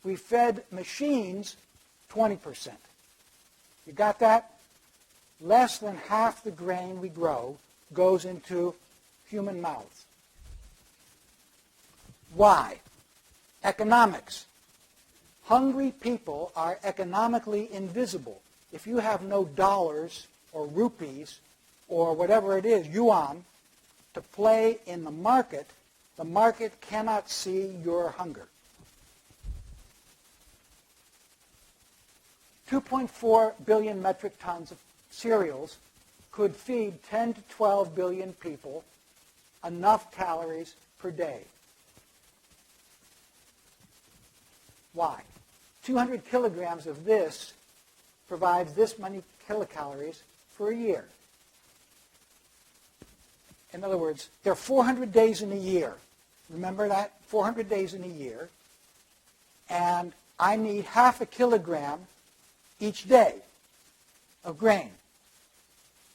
Speaker 2: We fed machines 20%. You got that? Less than half the grain we grow goes into human mouths. Why? Economics. Hungry people are economically invisible. If you have no dollars or rupees or whatever it is, yuan, to play in the market cannot see your hunger. 2.4 billion metric tons of cereals could feed 10 to 12 billion people enough calories per day. Why? 200 kilograms of this provides this many kilocalories for a year. In other words, there are 400 days in a year. Remember that? 400 days in a year. And I need half a kilogram each day of grain.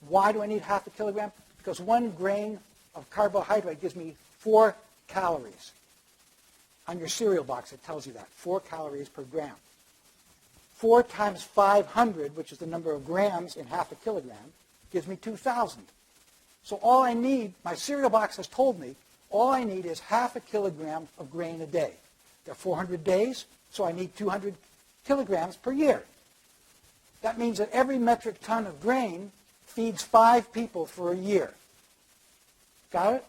Speaker 2: Why do I need half a kilogram? Because 1 grain of carbohydrate gives me 4 calories. On your cereal box, it tells you that, 4 calories per gram. 4 times 500, which is the number of grams in half a kilogram, gives me 2,000. So all I need, my cereal box has told me, all I need is half a kilogram of grain a day. There are 400 days, so I need 200 kilograms per year. That means that every metric ton of grain feeds 5 people for a year. Got it?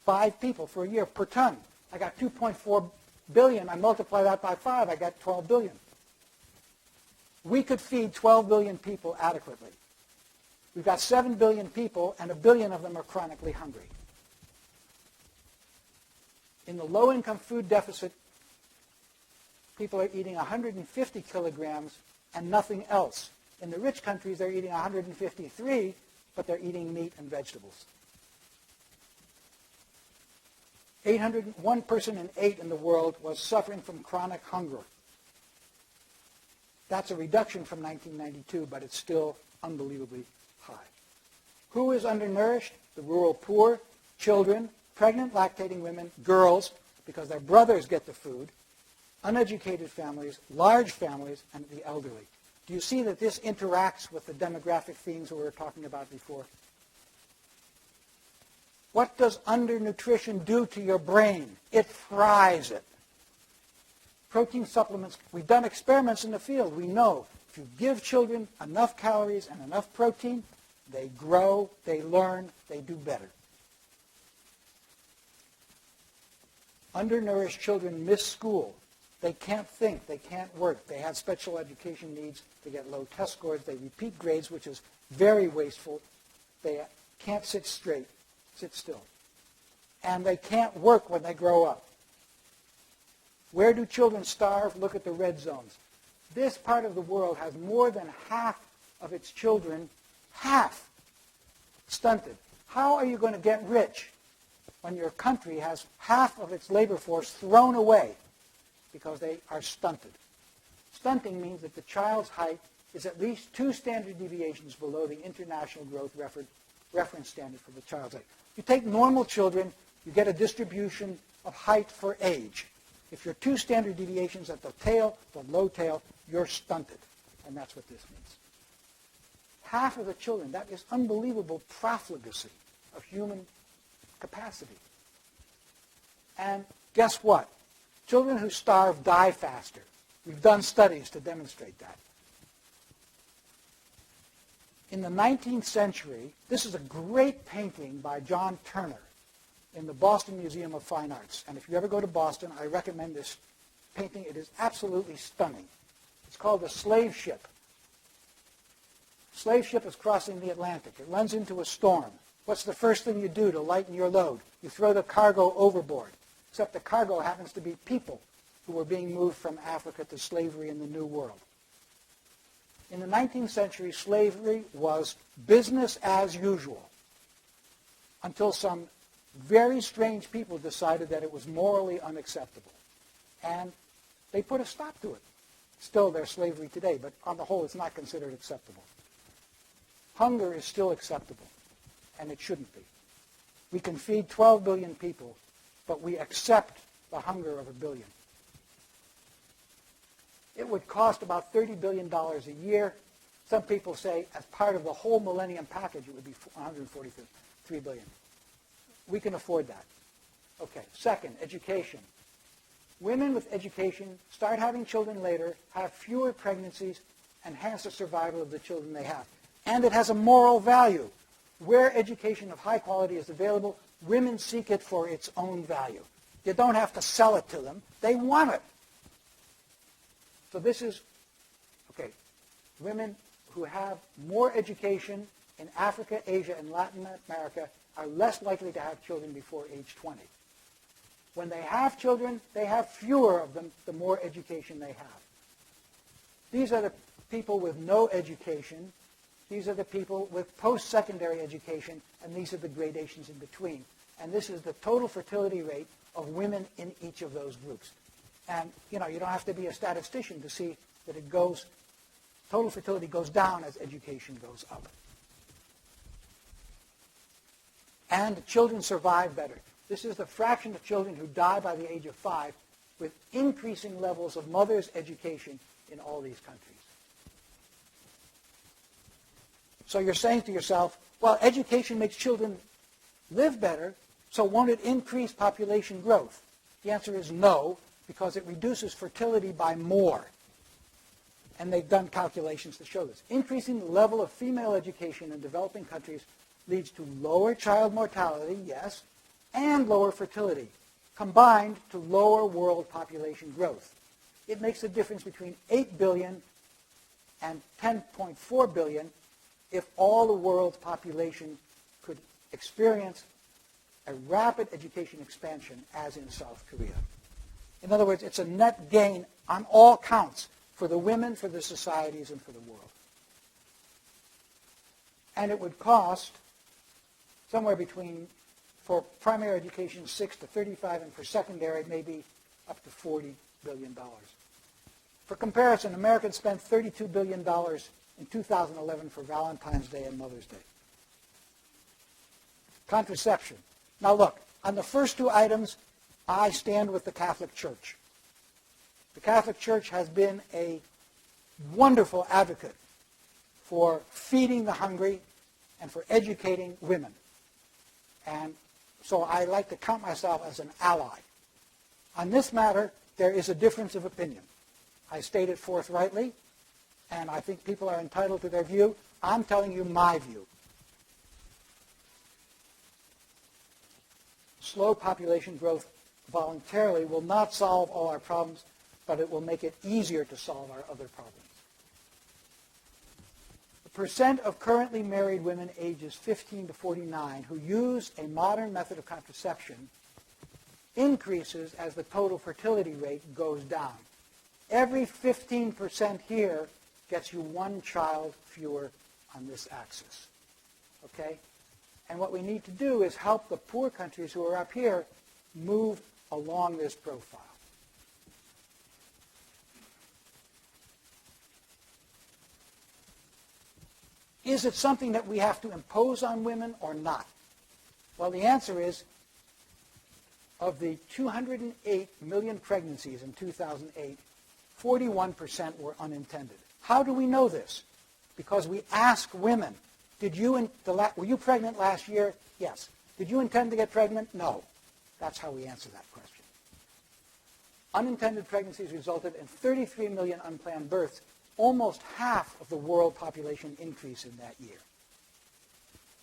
Speaker 2: 5 people for a year per ton. I got 2.4 billion. I multiply that by 5, I got 12 billion. We could feed 12 billion people adequately. We've got 7 billion people, and 1 billion of them are chronically hungry. In the low-income food deficit, people are eating 150 kilograms and nothing else. In the rich countries, they're eating 153, but they're eating meat and vegetables. 1 person in 8 in the world was suffering from chronic hunger. That's a reduction from 1992, but it's still unbelievably high. Who is undernourished? The rural poor, children, pregnant lactating women, girls, because their brothers get the food, uneducated families, large families, and the elderly. Do you see that this interacts with the demographic themes that we were talking about before? What does undernutrition do to your brain? It fries it. Protein supplements, we've done experiments in the field. We know if you give children enough calories and enough protein, they grow, they learn, they do better. Undernourished children miss school. They can't think, they can't work, they have special education needs, they get low test scores, they repeat grades, which is very wasteful. They can't sit straight, sit still. And they can't work when they grow up. Where do children starve? Look at the red zones. This part of the world has more than half of its children, stunted. How are you going to get rich when your country has half of its labor force thrown away because they are stunted? Stunting means that the child's height is at least 2 standard deviations below the international growth reference standard for the child's height. You take normal children, you get a distribution of height for age. If you're 2 standard deviations at the tail, the low tail, you're stunted. And that's what this means. Half of the children, that is unbelievable profligacy. of human capacity. And guess what? Children who starve die faster. We've done studies to demonstrate that. In the 19th century, this is a great painting by John Turner in the Boston Museum of Fine Arts. And if you ever go to Boston, I recommend this painting. It is absolutely stunning. It's called The Slave Ship. Slave ship is crossing the Atlantic. It runs into a storm. What's the first thing you do to lighten your load? You throw the cargo overboard. Except the cargo happens to be people who were being moved from Africa to slavery in the New World. In the 19th century, slavery was business as usual until some very strange people decided that it was morally unacceptable. And they put a stop to it. Still, there's slavery today, but on the whole, it's not considered acceptable. Hunger is still acceptable, and it shouldn't be. We can feed 12 billion people, but we accept the hunger of 1 billion. It would cost about $30 billion a year. Some people say as part of the whole Millennium Package, it would be $143 billion. We can afford that. Okay, second, education. Women with education start having children later, have fewer pregnancies, enhance the survival of the children they have. And it has a moral value. Where education of high quality is available, women seek it for its own value. You don't have to sell it to them. They want it. So this is, okay, women who have more education in Africa, Asia, and Latin America are less likely to have children before age 20. When they have children, they have fewer of them the more education they have. These are the people with no education. These are the people with post-secondary education, and these are the gradations in between. And this is the total fertility rate of women in each of those groups. And, you don't have to be a statistician to see that total fertility goes down as education goes up. And children survive better. This is the fraction of children who die by the age of 5 with increasing levels of mother's education in all these countries. So you're saying to yourself, well, education makes children live better, so won't it increase population growth? The answer is no, because it reduces fertility by more. And they've done calculations to show this. Increasing the level of female education in developing countries leads to lower child mortality, yes, and lower fertility, combined to lower world population growth. It makes a difference between 8 billion and 10.4 billion if all the world's population could experience a rapid education expansion as in South Korea. In other words, it's a net gain on all counts for the women, for the societies, and for the world. And it would cost somewhere between, for primary education, 6 to 35, and for secondary, maybe up to $40 billion. For comparison, Americans spent $32 billion in 2011 for Valentine's Day and Mother's Day. Contraception. Now look, on the first two items, I stand with the Catholic Church. The Catholic Church has been a wonderful advocate for feeding the hungry and for educating women. And so I like to count myself as an ally. On this matter, there is a difference of opinion. I state it forthrightly, and I think people are entitled to their view. I'm telling you my view. Slow population growth voluntarily will not solve all our problems, but it will make it easier to solve our other problems. The percent of currently married women ages 15 to 49 who use a modern method of contraception increases as the total fertility rate goes down. Every 15% here gets you one child fewer on this axis. Okay? And what we need to do is help the poor countries who are up here move along this profile. Is it something that we have to impose on women or not? Well, the answer is, of the 208 million pregnancies in 2008, 41% were unintended. How do we know this? Because we ask women, Were you pregnant last year? Yes. Did you intend to get pregnant? No. That's how we answer that question. Unintended pregnancies resulted in 33 million unplanned births, almost half of the world population increase in that year.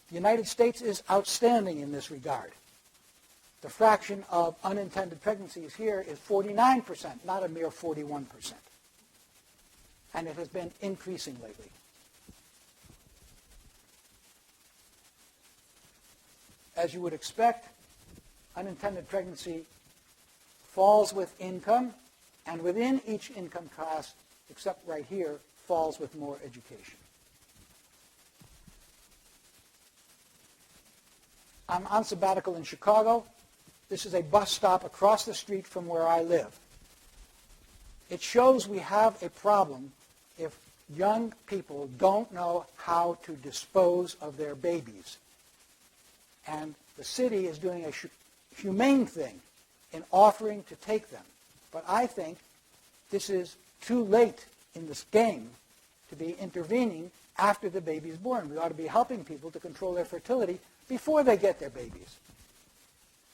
Speaker 2: The United States is outstanding in this regard. The fraction of unintended pregnancies here is 49%, not a mere 41%. And it has been increasing lately. As you would expect, unintended pregnancy falls with income, and within each income class, except right here, falls with more education. I'm on sabbatical in Chicago. This is a bus stop across the street from where I live. It shows we have a problem if young people don't know how to dispose of their babies. And the city is doing a humane thing in offering to take them. But I think this is too late in this game to be intervening after the baby is born. We ought to be helping people to control their fertility before they get their babies.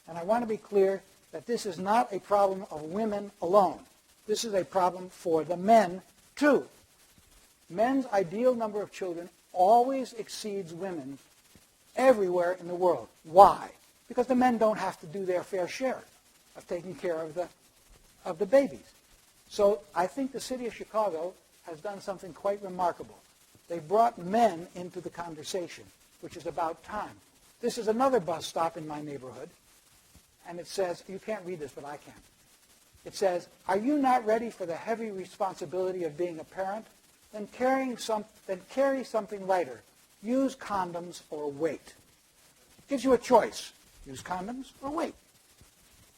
Speaker 2: And I want to be clear that this is not a problem of women alone. This is a problem for the men, too. Men's ideal number of children always exceeds women everywhere in the world. Why? Because the men don't have to do their fair share of taking care of the babies. So I think the city of Chicago has done something quite remarkable. They brought men into the conversation, which is about time. This is another bus stop in my neighborhood, and it says, you can't read this, but I can. It says, are you not ready for the heavy responsibility of being a parent? Then carry something lighter. Use condoms or wait. Gives you a choice. Use condoms or wait.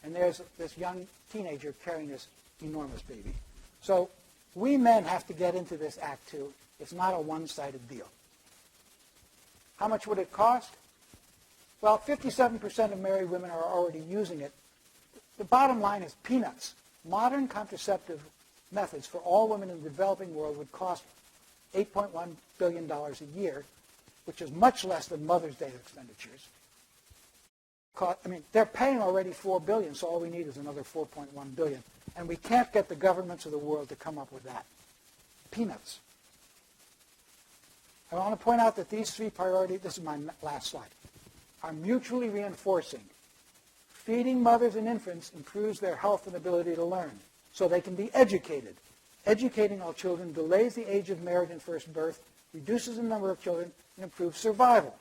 Speaker 2: And there's this young teenager carrying this enormous baby. So we men have to get into this act too. It's not a one-sided deal. How much would it cost? Well, 57% of married women are already using it. The bottom line is peanuts. Modern contraceptive methods for all women in the developing world would cost $8.1 billion a year, which is much less than Mother's Day expenditures. They're paying already $4 billion, so all we need is another $4.1 billion. And we can't get the governments of the world to come up with that. Peanuts. I want to point out that these three priorities, this is my last slide, are mutually reinforcing. Feeding mothers and infants improves their health and ability to learn, so they can be educated. Educating all children delays the age of marriage and first birth, reduces the number of children, and improves survival.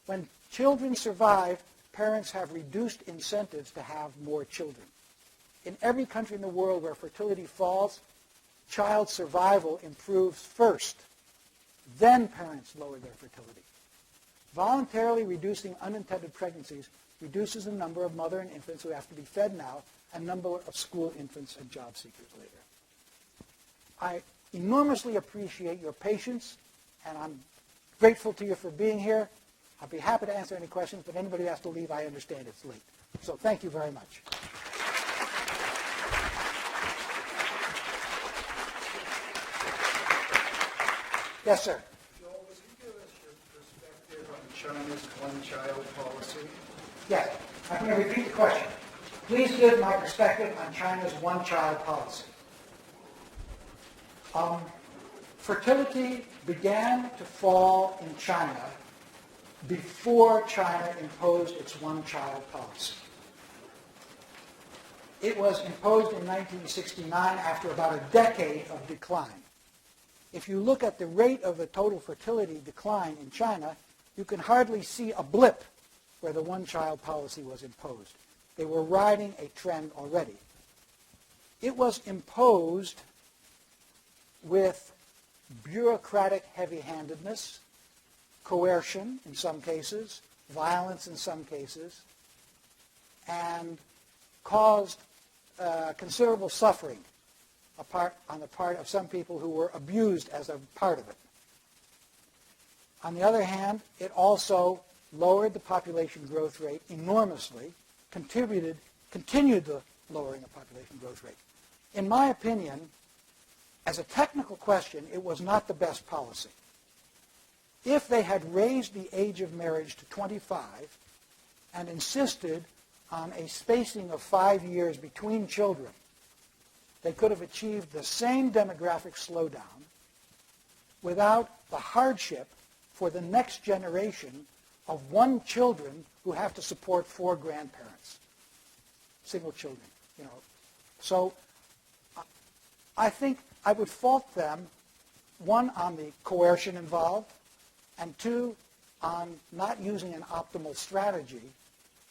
Speaker 2: When children survive, parents have reduced incentives to have more children. In every country in the world where fertility falls, child survival improves first. Then parents lower their fertility. Voluntarily reducing unintended pregnancies reduces the number of mother and infants who have to be fed now and number of school infants and job seekers later. I enormously appreciate your patience, and I'm grateful to you for being here. I'll be happy to answer any questions, but anybody who has to leave, I understand it's late. So thank you very much. Yes, sir.
Speaker 3: Joel, would you give us your perspective on China's one-child policy?
Speaker 2: Yes. I'm going to repeat the question. Please give my perspective on China's one-child policy. Fertility began to fall in China before China imposed its one-child policy. It was imposed in 1969 after about a decade of decline. If you look at the rate of the total fertility decline in China, you can hardly see a blip where the one-child policy was imposed. They were riding a trend already. It was imposed with bureaucratic heavy-handedness, coercion in some cases, violence in some cases, and caused considerable suffering on the part of some people who were abused as a part of it. On the other hand, it also lowered the population growth rate enormously, continued the lowering of population growth rate. In my opinion, as a technical question, it was not the best policy. if they had raised the age of marriage to 25 and insisted on a spacing of 5 years between children, they could have achieved the same demographic slowdown without the hardship for the next generation of one children who have to support 4 grandparents, single children. So I think I would fault them, 1, on the coercion involved, and 2, on not using an optimal strategy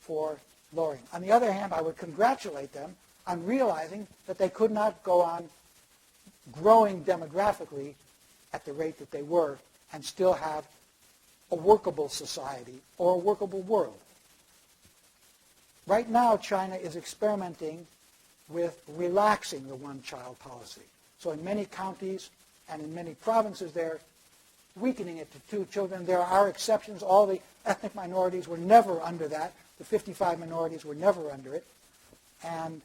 Speaker 2: for lowering. On the other hand, I would congratulate them on realizing that they could not go on growing demographically at the rate that they were and still have a workable society or a workable world. Right now, China is experimenting with relaxing the one-child policy. So in many counties and in many provinces, they're weakening it to 2 children. There are exceptions. All the ethnic minorities were never under that. The 55 minorities were never under it. And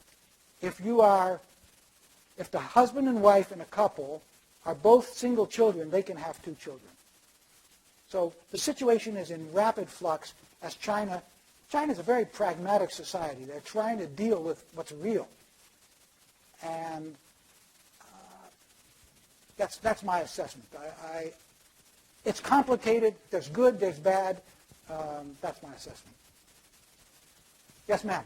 Speaker 2: if the husband and wife in a couple are both single children, they can have 2 children. So the situation is in rapid flux as China's a very pragmatic society. They're trying to deal with what's real. And that's my assessment. It's complicated. There's good, there's bad. That's my assessment. Yes, ma'am.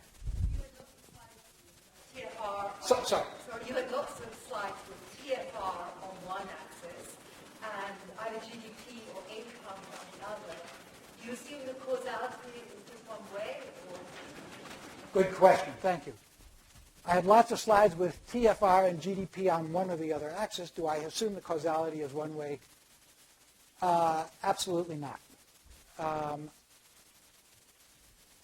Speaker 4: Sorry.
Speaker 2: Sorry.
Speaker 4: So you had lots of slides with TFR on one axis and either GDP or income on the other. Do you assume the causality is just one way? Or?
Speaker 2: Good question. Thank you. I had lots of slides with TFR and GDP on one or the other axis. Do I assume the causality is one way? Absolutely not.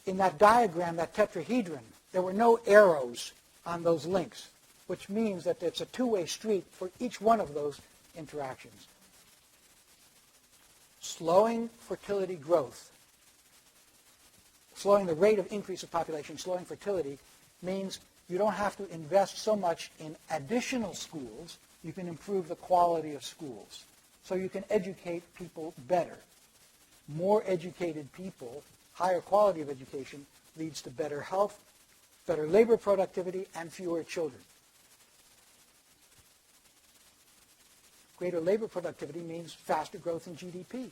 Speaker 2: In that diagram, that tetrahedron, there were no arrows on those links, which means that it's a two-way street for each one of those interactions. Slowing fertility growth, slowing the rate of increase of population, slowing fertility, means you don't have to invest so much in additional schools. You can improve the quality of schools. So you can educate people better. More educated people, higher quality of education, leads to better health, better labor productivity, and fewer children. Greater labor productivity means faster growth in GDP.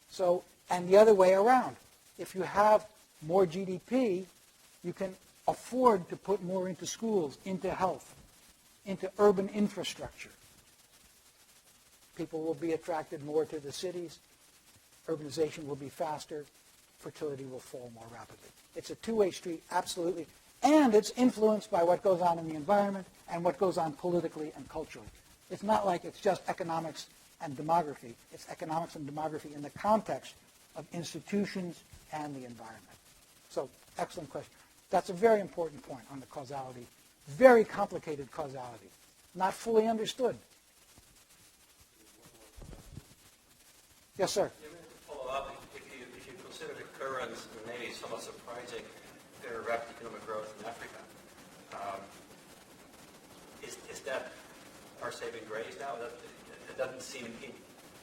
Speaker 2: So, and the other way around. If you have more GDP, you can afford to put more into schools, into health, into urban infrastructure. People will be attracted more to the cities. Urbanization will be faster. Fertility will fall more rapidly. It's a two-way street, absolutely. And it's influenced by what goes on in the environment and what goes on politically and culturally. It's not like it's just economics and demography. It's economics and demography in the context of institutions and the environment. So, excellent question. That's a very important point on the causality. Very complicated causality. Not fully understood. Yes, sir.
Speaker 5: To follow up, if you consider the current, maybe somewhat surprising, very rapid economic growth in Africa, is that our saving grace now? It doesn't seem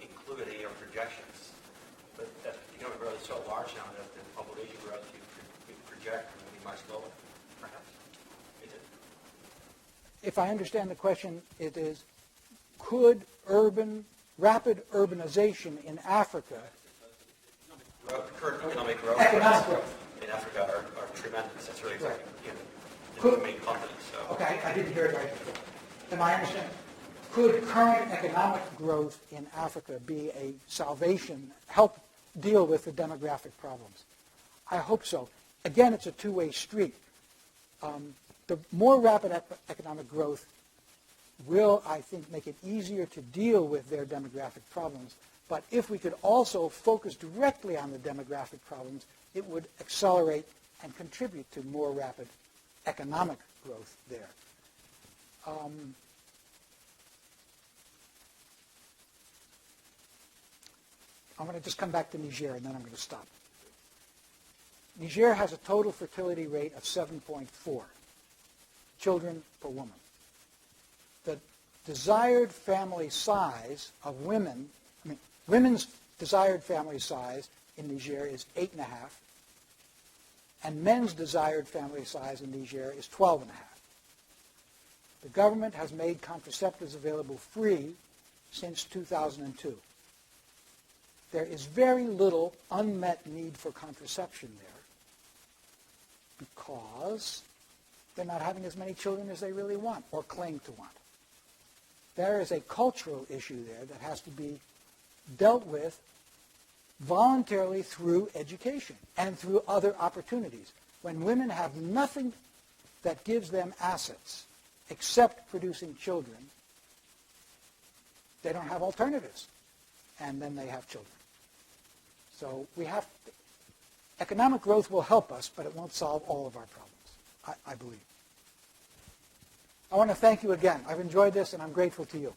Speaker 5: included in your projections, but that economic growth is so large now that the population growth you project will be much lower, perhaps. Is it?
Speaker 2: If I understand the question, it is, could rapid urbanization in Africa...
Speaker 5: Current economic growth
Speaker 2: Economic growth.
Speaker 5: in Africa are tremendous. That's really
Speaker 2: Right.
Speaker 5: the main continent. So.
Speaker 2: Okay, I didn't hear it right before. Am I understanding? Could current economic growth in Africa be a salvation, help deal with the demographic problems? I hope so. Again, it's a two-way street. The more rapid economic growth will, I think, make it easier to deal with their demographic problems. But if we could also focus directly on the demographic problems, it would accelerate and contribute to more rapid economic growth there. I'm going to just come back to Niger, and then I'm going to stop. Niger has a total fertility rate of 7.4 children per woman. The desired family size of women, women's desired family size in Niger is 8.5, and men's desired family size in Niger is 12.5. The government has made contraceptives available free since 2002. There is very little unmet need for contraception there because they're not having as many children as they really want or claim to want. There is a cultural issue there that has to be dealt with voluntarily through education and through other opportunities. When women have nothing that gives them assets except producing children, they don't have alternatives, and then they have children. So economic growth will help us, but it won't solve all of our problems, I believe. I want to thank you again. I've enjoyed this, and I'm grateful to you.